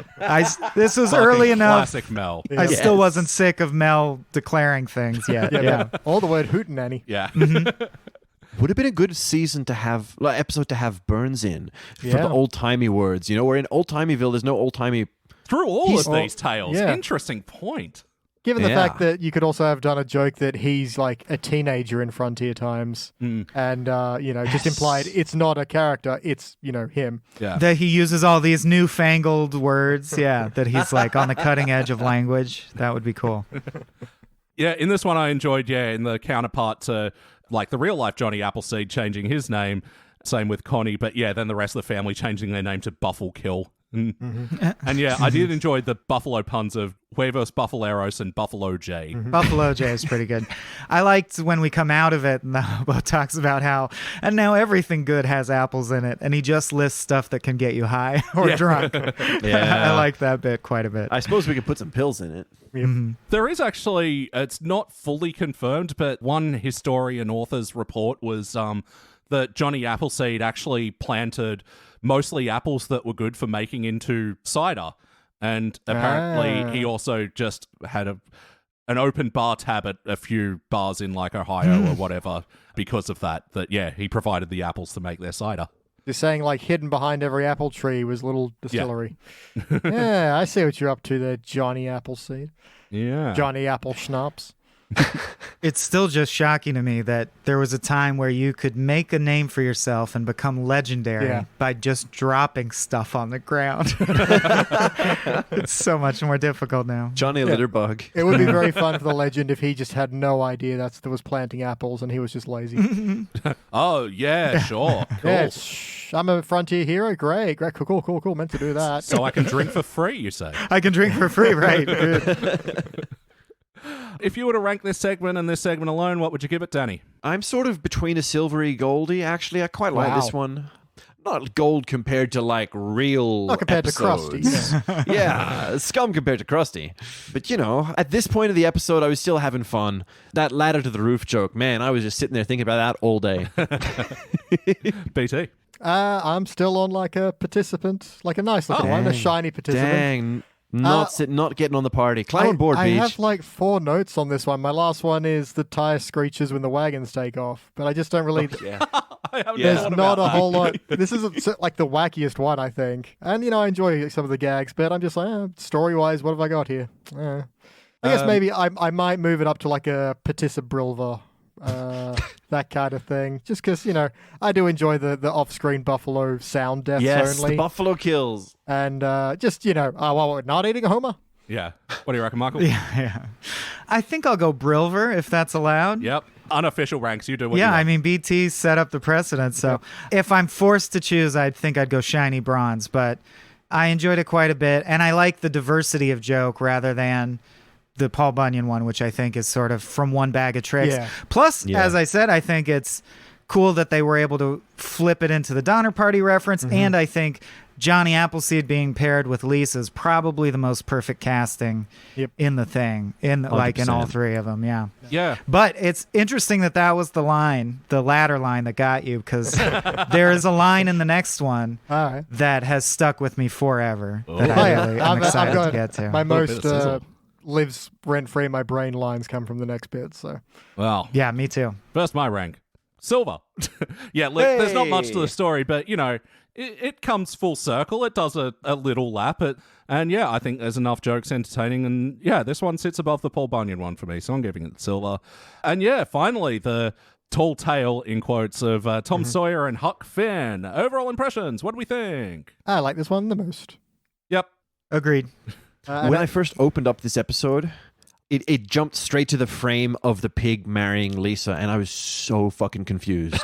this was early enough. Classic Mel. I still wasn't sick of Mel declaring things yet. Yeah. All the word hootenanny. Yeah. Would have been a good season to have, episode to have Burns in for the old timey words. Where in old timeyville, there's no old timey. Through all of these tales. Yeah. Interesting point. Given the fact that you could also have done a joke that he's like a teenager in Frontier Times and, just implied it's not a character, it's, him. Yeah. That he uses all these newfangled words. Yeah. That he's like on the cutting edge of language. That would be cool. Yeah. In this one, I enjoyed, in the counterpart to like the real life Johnny Appleseed changing his name. Same with Connie. But then the rest of the family changing their name to Buffle Kill. And I did enjoy the buffalo puns of Huevos Buffaleros and Buffalo J. Buffalo J is pretty good. I liked when we come out of it and the hobo talks about how, and now everything good has apples in it, and he just lists stuff that can get you high or drunk. I like that bit quite a bit. I suppose we could put some pills in it. There is actually, it's not fully confirmed, but one historian author's report was that Johnny Appleseed actually planted mostly apples that were good for making into cider. And apparently he also just had an open bar tab at a few bars in like Ohio or whatever because of that, he provided the apples to make their cider. You're saying like hidden behind every apple tree was a little distillery. Yeah, I see what you're up to there, Johnny Appleseed. Yeah. Johnny Apple Schnapps. It's still just shocking to me that there was a time where you could make a name for yourself and become legendary by just dropping stuff on the ground. It's so much more difficult now. Johnny Litterbug. It would be very fun for the legend if he just had no idea that was planting apples and he was just lazy. Oh, yeah, sure. Cool. Yeah, I'm a frontier hero. Great. Cool. Meant to do that. So I can drink for free, you say? I can drink for free, right. Good. If you were to rank this segment and this segment alone, what would you give it, Danny? I'm sort of between a silvery goldie, actually. I quite like this one. Not gold compared to like real Not compared episodes. to Krusty. Yeah, scum compared to Krusty. But at this point of the episode, I was still having fun. That ladder to the roof joke, man, I was just sitting there thinking about that all day. BT? I'm still on like a participant, like a nice looking one, a shiny participant. Dang. Not getting on the party. Climb on board, I Beach. have like 4 notes on this one. My last one is the tire screeches when the wagons take off, but I just don't really. There's not a whole lot. This is like the wackiest one, I think. And I enjoy some of the gags, but I'm just like, story wise, what have I got here? I guess maybe I might move it up to like a Patissa Brilva. that kind of thing. Just because, I do enjoy the off-screen buffalo sound deaths Yes, only. the buffalo kills. And not eating a Homer. Yeah. What do you reckon, Michael? Yeah. I think I'll go Brilver if that's allowed. Yep. Unofficial ranks. You do what you Yeah, want. I mean, BT set up the precedent. So if I'm forced to choose, I think I'd go Shiny Bronze. But I enjoyed it quite a bit. And I like the diversity of joke rather than the Paul Bunyan one, which I think is sort of from one bag of tricks. Yeah. Plus, as I said, I think it's cool that they were able to flip it into the Donner Party reference. And I think Johnny Appleseed being paired with Lisa is probably the most perfect casting in the thing, in all three of them. Yeah. Yeah. But it's interesting that was the latter line that got you, because there is a line in the next one that has stuck with me forever. That I'm excited to get to. My most lives rent-free in my brain lines come from the next bit. So, Well. Yeah, me too. First, my rank. Silver. Yeah, look, there's not much to the story, but, it comes full circle. It does a little lap. And yeah, I think there's enough jokes entertaining. And yeah, this one sits above the Paul Bunyan one for me, so I'm giving it silver. And yeah, finally, the tall tale, in quotes, of Tom Sawyer and Huck Finn. Overall impressions, what do we think? I like this one the most. Yep. Agreed. When I first opened up this episode, it jumped straight to the frame of the pig marrying Lisa, and I was so fucking confused.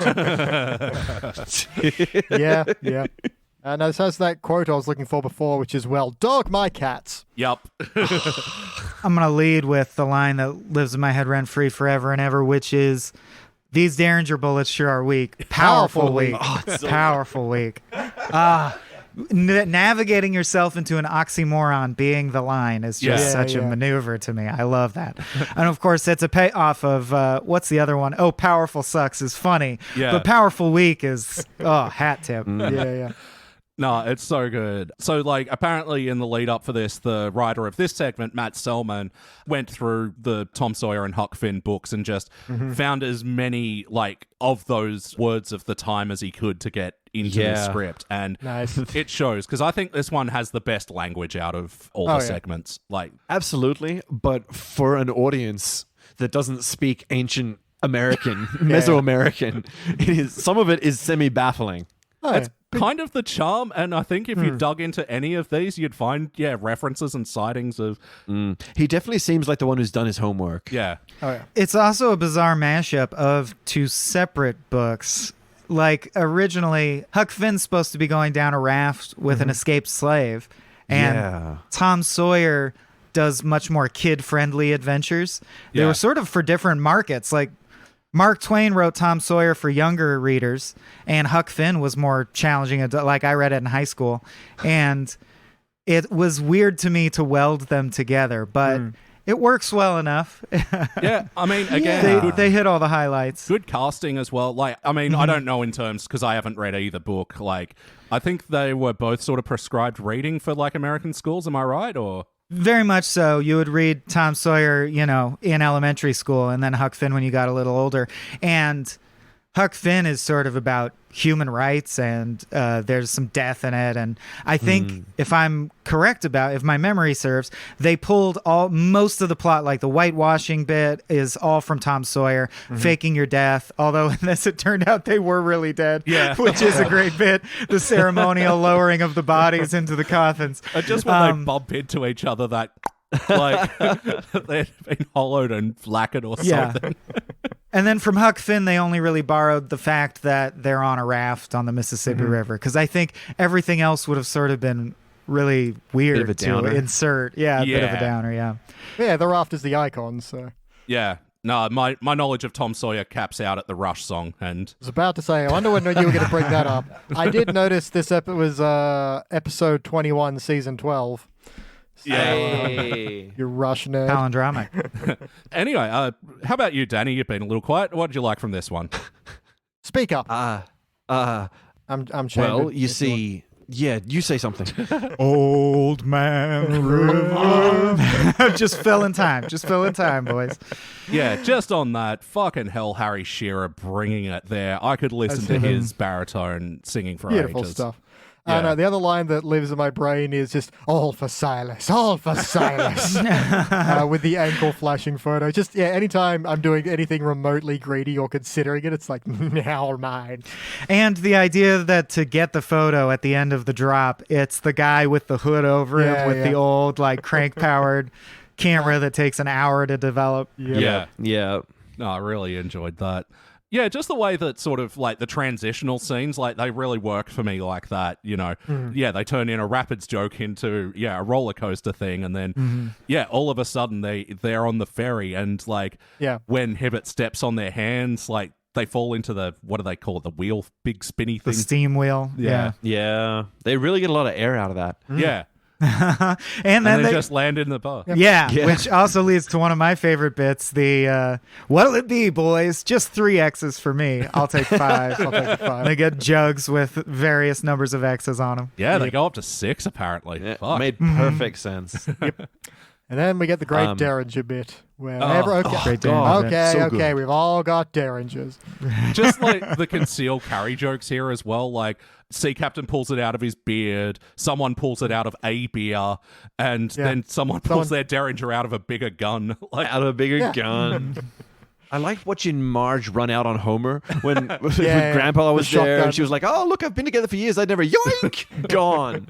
Yeah. And this has that quote I was looking for before, which is, well, dog my cats. Yep. I'm going to lead with the line that lives in my head rent-free forever and ever, which is, these Derringer bullets sure are weak. Powerful weak. Powerful weak. Navigating yourself into an oxymoron being the line is just such a maneuver to me. I love that. And of course, it's a payoff of, what's the other one? Oh, powerful sucks is funny. Yeah. But powerful weak is, hat tip. Yeah. No, it's so good. So, apparently in the lead up for this, the writer of this segment, Matt Selman, went through the Tom Sawyer and Huck Finn books and just found as many, of those words of the time as he could to get into the script. And Nice. it shows, because I think this one has the best language out of all the segments. Absolutely, but for an audience that doesn't speak ancient American, Mesoamerican, some of it is semi-baffling. It's kind of the charm, and I think if you dug into any of these, you'd find, references and sightings of... He definitely seems like the one who's done his homework. Yeah. Oh, yeah. It's also a bizarre mashup of two separate books. Originally, Huck Finn's supposed to be going down a raft with an escaped slave, and Tom Sawyer does much more kid-friendly adventures. They were sort of for different markets. Mark Twain wrote Tom Sawyer for younger readers, and Huck Finn was more challenging. I read it in high school, and it was weird to me to weld them together, but it works well enough. Yeah, I mean, again... They hit all the highlights. Good casting as well. I don't know in terms, because I haven't read either book. I think they were both sort of prescribed reading for, American schools. Am I right, or...? Very much so. You would read Tom Sawyer, in elementary school, and then Huck Finn when you got a little older. And Huck Finn is sort of about human rights, and there's some death in it. And I think, if I'm correct if my memory serves, they pulled most of the plot, the whitewashing bit is all from Tom Sawyer, faking your death. Although in this, it turned out they were really dead, which is a great bit. The ceremonial lowering of the bodies into the coffins. Just when they bump into each other, that they've been hollowed and lacquered or something. And then from Huck Finn, they only really borrowed the fact that they're on a raft on the Mississippi River, because I think everything else would have sort of been really weird to insert. A bit of a downer, Yeah, the raft is the icon, so... Yeah. No, my knowledge of Tom Sawyer caps out at the Rush song, and... I was about to say, I wonder when you were going to bring that up. I did notice this was episode 21, season 12. Hey. You Rush nerd. Palindromic. Anyway, how about you, Danny? You've been a little quiet. What did you like from this one? Speak up. I'm chambered. Well, you see... Yeah, you say something. Old man river. Just fill in time, boys. Yeah, just on that, fucking hell, Harry Shearer bringing it there. I could listen to his baritone singing for Beautiful ages. Stuff. And the other line that lives in my brain is just, all for Silas, with the ankle flashing photo. Just, anytime I'm doing anything remotely greedy or considering it, it's like, now mine. And the idea that to get the photo at the end of the drop, it's the guy with the hood over him with the old, like, crank-powered camera that takes an hour to develop. Yeah. No, I really enjoyed that. Yeah, just the way that sort of like the transitional scenes, like they really work for me like that, you know. Yeah, they turn in a Rapids joke into, a roller coaster thing. And then, all of a sudden they're on the ferry and like when Hibbert steps on their hands, like they fall into the, what do they call it? The wheel, big spinny thing. The steam wheel. Yeah. They really get a lot of air out of that. Yeah. and then they just land in the bar. Yeah, which also leads to one of my favorite bits. The what'll it be, boys? Just 3 X's for me. I'll take 5. I'll take 5. They get jugs with various numbers of X's on them. Yeah, they go up to 6 apparently. Yeah, made perfect sense. And then we get the great Derringer bit. Where great Derringer bit. We've all got Derringers. Just like the concealed carry jokes here as well. Like, Sea Captain pulls it out of his beard, someone pulls it out of a beer, and then someone pulls their Derringer out of a bigger gun. Out of a bigger gun. I liked watching Marge run out on Homer when Grandpa was there, and she was like, "Oh, look, I've been together for years. I'd never yoink gone."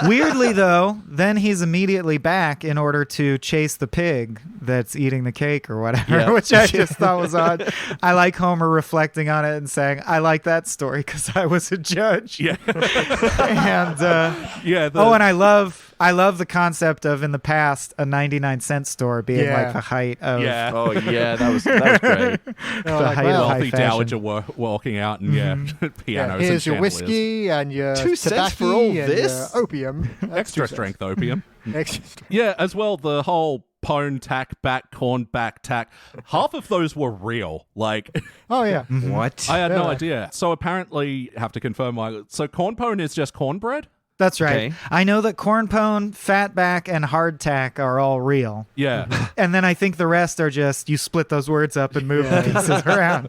Weirdly though, then he's immediately back in order to chase the pig that's eating the cake or whatever, which I just thought was odd. I like Homer reflecting on it and saying, "I like that story because I was a judge." Yeah, and and I love the concept of, in the past, a 99-cent store being like the height of... Yeah. Oh, yeah, that was great. Wealthy dowager walking out and, pianos here's and your whiskey and your 2 cents for all this? Opium. Extra strength opium. Extra strength. Yeah, as well, the whole pone tack back, corn back tack. Half of those were real. Like... Oh, yeah. What? I had no idea. So apparently, have to confirm, so corn pone is just cornbread? That's right. Okay. I know that corn pone, fatback, and hardtack are all real. Yeah. And then I think the rest are just, you split those words up and move the pieces around.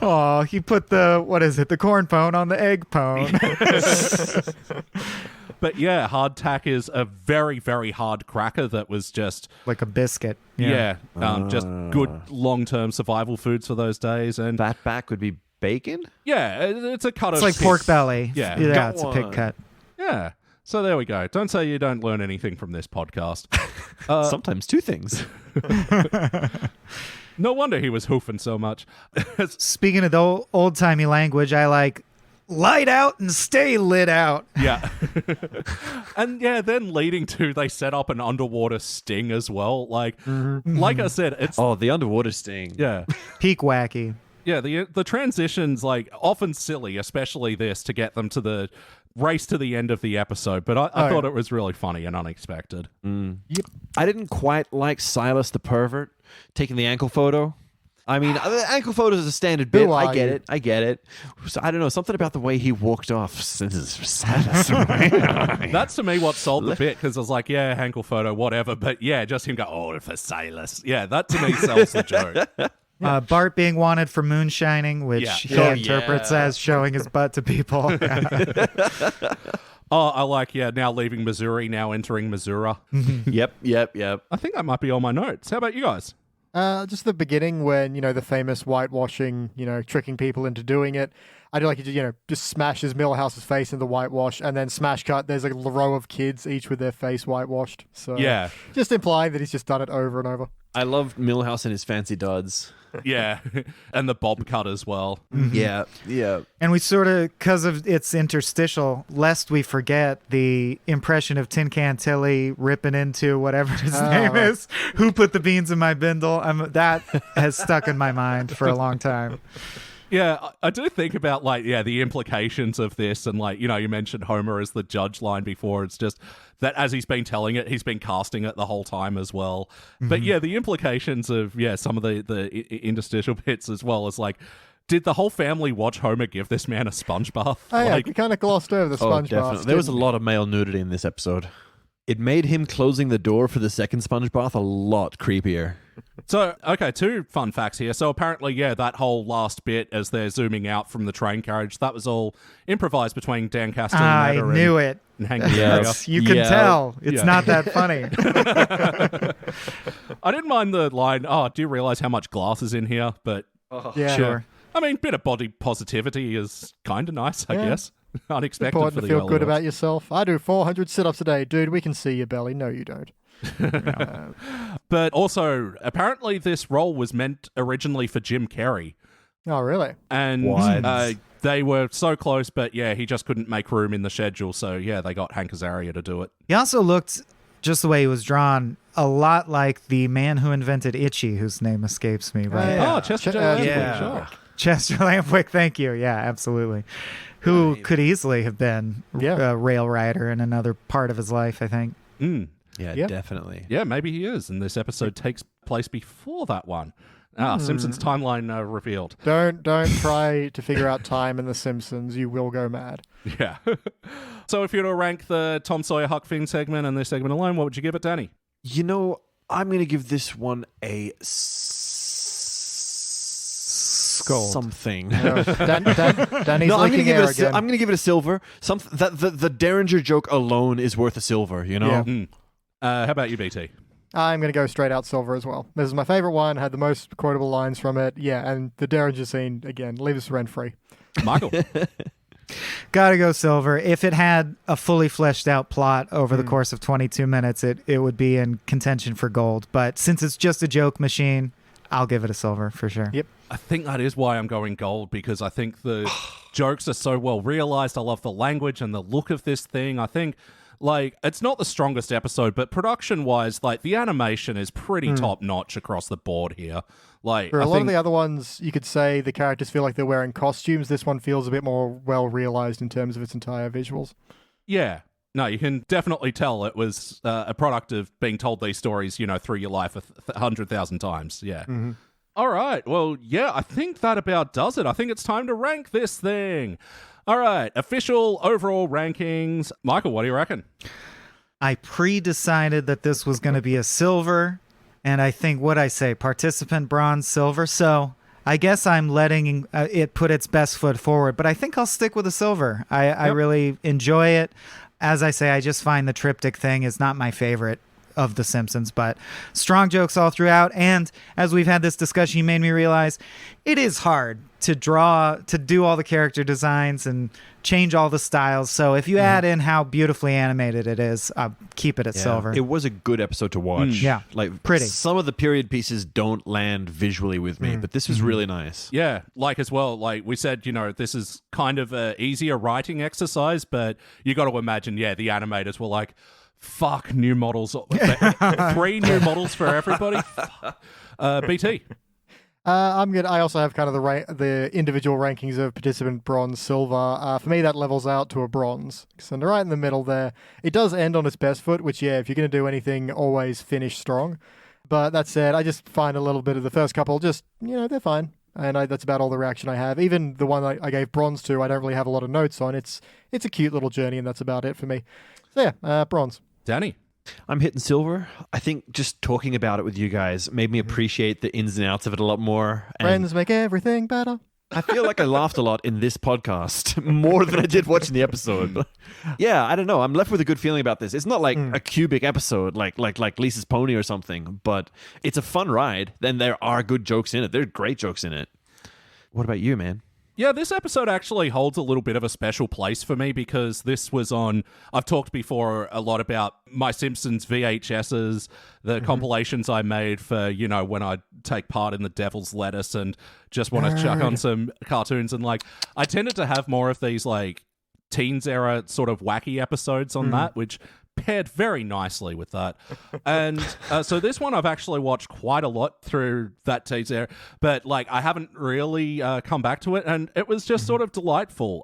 Oh, he put the corn pone on the egg pone. But yeah, hardtack is a very, very hard cracker that was just... like a biscuit. Yeah. Just good long-term survival foods for those days. And fatback would be bacon? Yeah, it's a cut of... It's like pork belly. Yeah. It's a pig cut. Yeah. So there we go. Don't say you don't learn anything from this podcast. Sometimes 2 things. No wonder he was hoofing so much. Speaking of the old-timey language, I like light out and stay lit out. Yeah. And then leading to, they set up an underwater sting as well. Like I said, it's... Oh, the underwater sting. Yeah. Peak wacky. Yeah, the transitions, like, often silly, especially this, to get them to the race to the end of the episode. But I thought it was really funny and unexpected. Yep. I didn't quite like Silas the pervert taking the ankle photo. I mean, the ankle photo is a standard bit. I get it. So I don't know, something about the way he walked off. Silas. That's to me what sold the bit, because I was like, yeah, ankle photo, whatever. But yeah, just him go, oh, for Silas. Yeah, that to me sells the joke. Bart being wanted for moonshining, which he interprets as showing his butt to people. Oh, I like, now leaving Missouri, now entering Missouri. Yep. I think that might be on my notes. How about you guys? Just the beginning when, the famous whitewashing, tricking people into doing it. I do like it, just smashes Millhouse's face in the whitewash, and then smash cut, there's a row of kids, each with their face whitewashed. So yeah, just implying that he's just done it over and over. I love Millhouse and his fancy duds. Yeah, and the bob cut as well. Yeah. And we sort of, because of its interstitial, lest we forget the impression of Tin Can Tilly ripping into whatever his name is, who put the beans in my bindle. That has stuck in my mind for a long time. Yeah, I do think about, the implications of this. And, you mentioned Homer as the judge line before. It's just that as he's been telling it, he's been casting it the whole time as well. But, the implications of, some of the interstitial bits as well is, did the whole family watch Homer give this man a sponge bath? Oh, yeah, we kind of glossed over the sponge bath. There was a lot of male nudity in this episode. It made him closing the door for the second sponge bath a lot creepier. So, okay, 2 fun facts here. So apparently, yeah, that whole last bit as they're zooming out from the train carriage, that was all improvised between Dan I knew it. and Hank Yes, you can tell. It's not that funny. I didn't mind the line, oh, do you realize how much glass is in here? But Yeah. Sure. I mean, bit of body positivity is kind of nice, I guess. Unexpected Important for to the feel early good ones. about yourself. I do 400 sit-ups a day. Dude, we can see your belly. No, you don't. But also, apparently this role was meant originally for Jim Carrey. Oh, really? And What? they were so close, but yeah, he just couldn't make room in the schedule. So yeah, they got Hank Azaria to do it. He also looked, just the way he was drawn, a lot like the man who invented Itchy, whose name escapes me. Right? Yeah. Oh, Chester J. Yeah. Lampwick, sure. Chester Lampwick, thank you. Yeah, absolutely. Who could easily have been a rail rider in another part of his life, I think. Mm. Yeah, definitely. Yeah, maybe he is. And this episode takes place before that one. Simpsons timeline revealed. Don't try to figure out time in The Simpsons. You will go mad. Yeah. So if you were to rank the Tom Sawyer Huck Finn segment and this segment alone, what would you give it, Danny? You know, I'm going to give this one a Scold. something. No, Danny's No, I'm going to licking give air it. again. I'm going to give it a silver. That the Derringer joke alone is worth a silver. You know. Yeah. How about you, BT? I'm going to go straight out silver as well. This is my favorite one. Had the most quotable lines from it. Yeah, and the Derringer scene, again, leave us rent-free. Michael? Gotta go silver. If it had a fully fleshed out plot over the course of 22 minutes, it would be in contention for gold. But since it's just a joke machine, I'll give it a silver for sure. Yep. I think that is why I'm going gold, because I think the jokes are so well realized. I love the language and the look of this thing. I think, like, it's not the strongest episode, but production-wise, like, the animation is pretty top-notch across the board here. Like, For a I lot think, of the other ones, you could say the characters feel like they're wearing costumes. This one feels a bit more well realized in terms of its entire visuals. yeah. No, you can definitely tell it was a product of being told these stories, through your life 100,000 times. Yeah. All right. Well, yeah, I think that about does it. I think it's time to rank this thing. All right. Official overall rankings. Michael, what do you reckon? I pre-decided that this was going to be a silver, and I think participant bronze, silver. So I guess I'm letting it put its best foot forward, but I think I'll stick with a silver. I really enjoy it. As I say, I just find the triptych thing is not my favorite of The Simpsons, but strong jokes all throughout. And as we've had this discussion, you made me realize it is hard to do all the character designs and change all the styles. So if you add in how beautifully animated it is, keep it at silver. It was a good episode to watch. Yeah, like pretty. Some of the period pieces don't land visually with me, but this was really nice. Yeah, like as well, like we said, this is kind of a easier writing exercise, but you got to imagine, the animators were like, fuck, new models. 3 new models for everybody. BT. I also have kind of the individual rankings of participant bronze, silver. For me, that levels out to a bronze. So right in the middle there, it does end on its best foot, which, if you're going to do anything, always finish strong. But that said, I just find a little bit of the first couple, just, they're fine. And that's about all the reaction I have. Even the one I gave bronze to, I don't really have a lot of notes on. It's a cute little journey, and that's about it for me. So yeah, bronze. Danny. I'm hitting silver. I think just talking about it with you guys made me appreciate the ins and outs of it a lot more. And Friends make everything better. I feel like I laughed a lot in this podcast, more than I did watching the episode. But yeah, I don't know. I'm left with a good feeling about this. It's not like a cubic episode, like Lisa's Pony or something, but it's a fun ride. Then there are good jokes in it. There are great jokes in it. What about you, man? Yeah, this episode actually holds a little bit of a special place for me because this was on... I've talked before a lot about my Simpsons VHSs, the compilations I made for, when I take part in the Devil's Lettuce and just want to chuck on some cartoons. And, I tended to have more of these, teens era sort of wacky episodes on that, which paired very nicely with that. And so this one I've actually watched quite a lot through that teens era, but I haven't really come back to it, and it was just sort of delightful.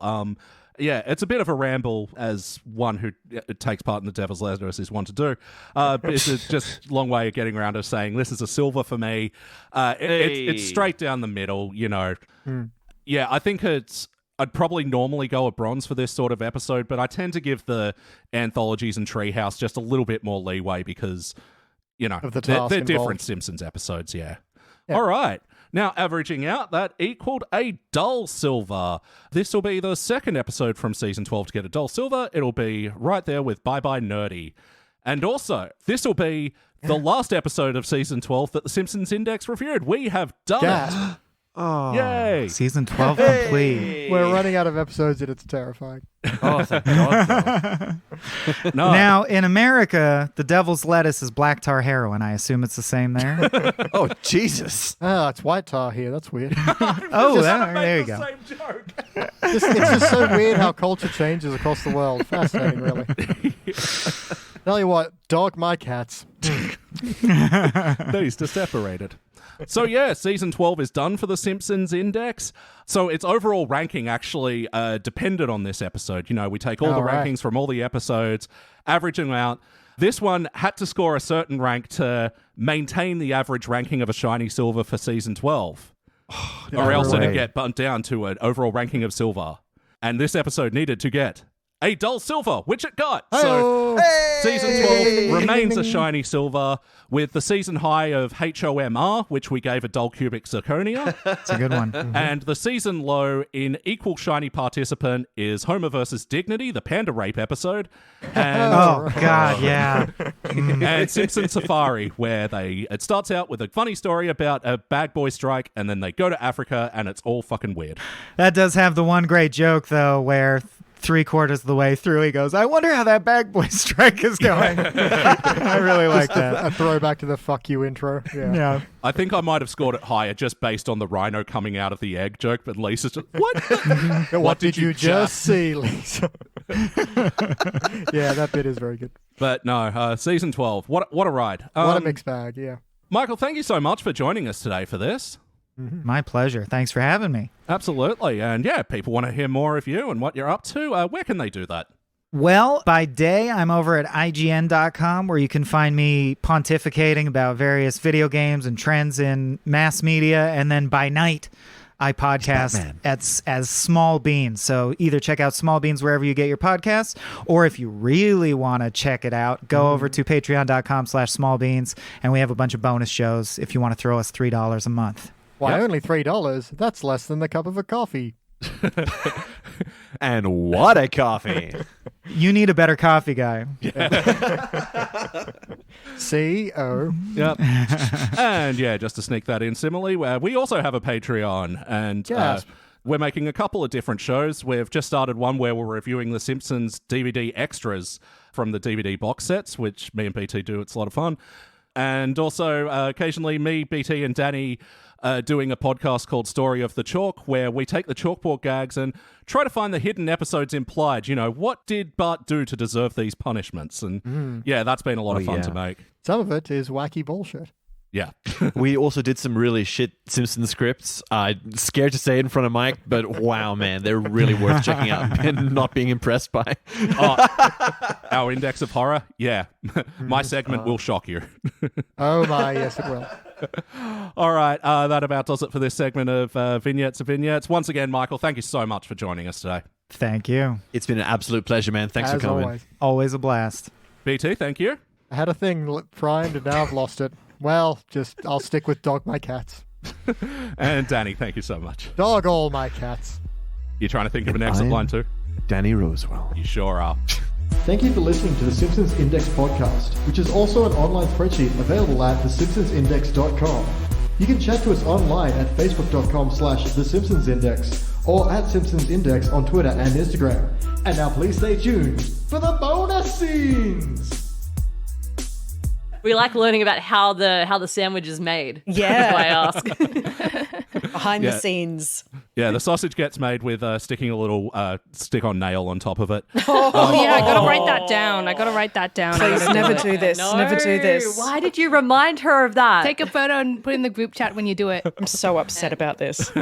Yeah, it's a bit of a ramble as one who takes part in the Devil's Lettuce is one to do. It's just a long way of getting around to saying this is a silver for me. It's straight down the middle, Yeah, I think I'd probably normally go a bronze for this sort of episode, but I tend to give the anthologies and Treehouse just a little bit more leeway because, you know, Of the they're task different involved. Simpsons episodes, yeah. All right. Now, averaging out, that equaled a dull silver. This will be the second episode from season 12 to get a dull silver. It'll be right there with Bye Bye Nerdy. And also, this will be the last episode of season 12 that the Simpsons Index reviewed. We have done it. Oh, Yay. Season 12 complete. We're running out of episodes and it's terrifying. Oh, thank God. though. No. Now, in America, the devil's lettuce is black tar heroin. I assume it's the same there. Oh, Jesus. Ah, it's white tar here. That's weird. Oh, there you go. Same joke. It's just so weird how culture changes across the world. Fascinating, really. Tell you what, dog my cats. These are separated. So yeah, season 12 is done for the Simpsons Index. So its overall ranking actually depended on this episode. You know, we take all the rankings from all the episodes, averaging them out. This one had to score a certain rank to maintain the average ranking of a shiny silver for season 12. Or else it'd get bumped down to an overall ranking of silver. And this episode needed to get a dull silver, which it got. So season 12 remains a shiny silver with the season high of HOMR, which we gave a dull cubic zirconia. It's a good one. And the season low in equal shiny participant is Homer versus Dignity, the panda rape episode. And, Oh, God, yeah. and Simpson Safari, where it starts out with a funny story about a bad boy strike, and then they go to Africa, and it's all fucking weird. That does have the one great joke, though, where 3/4 of the way through he goes, I wonder how that bad boy strike is going. I really like that. A throwback to the fuck you intro. Yeah. I think I might have scored it higher just based on the rhino coming out of the egg joke, but Lisa's just, what? What did you just see, Lisa? Yeah, that bit is very good. But no, season 12, what a ride. What a mixed bag, yeah. Michael, thank you so much for joining us today for this. My pleasure. Thanks for having me. Absolutely. And yeah, people want to hear more of you and what you're up to. Where can they do that? Well, by day, I'm over at IGN.com, where you can find me pontificating about various video games and trends in mass media. And then by night, I podcast as Small Beans. So either check out Small Beans wherever you get your podcasts, or if you really want to check it out, go over to patreon.com/smallbeans, and we have a bunch of bonus shows if you want to throw us $3 a month. Why, only $3? That's less than the cup of a coffee. And what a coffee. You need a better coffee guy. C-O. Yep. And yeah, just to sneak that in similarly, we also have a Patreon, and we're making a couple of different shows. We've just started one where we're reviewing the Simpsons DVD extras from the DVD box sets, which me and BT do. It's a lot of fun. And also occasionally me, BT, and Danny doing a podcast called Story of the Chalk, where we take the chalkboard gags and try to find the hidden episodes implied. You know, what did Bart do to deserve these punishments? And yeah, that's been a lot of fun to make. Some of it is wacky bullshit. Yeah. We also did some really shit Simpsons scripts. Scared to say it in front of Mike, but wow, man, they're really worth checking out and not being impressed by. Our Index of Horror? Yeah. My segment will shock you. Oh my, yes it will. All right, that about does it for this segment of Vignettes. Once again, Michael, thank you so much for joining us today. Thank you. It's been an absolute pleasure, man. Thanks for coming. Always. Always a blast. BT, thank you. I had a thing primed and now I've lost it. Well, I'll stick with dog my cats. And Danny, thank you so much. Dog all my cats. You're trying to think of an exit line too? Danny Rosewell. You sure are. Thank you for listening to the Simpsons Index podcast, which is also an online spreadsheet available at thesimpsonsindex.com. You can chat to us online at facebook.com/thesimpsonsindex or at Simpsons Index on Twitter and Instagram. And now please stay tuned for the bonus scenes! We like learning about how the sandwich is made. Yeah. That's why I ask. Behind the scenes. Yeah, the sausage gets made with sticking a little stick-on nail on top of it. Yeah, I gotta write that down. Please never do this. No. Never do this. Why did you remind her of that? Take a photo and put in the group chat when you do it. I'm so upset about this.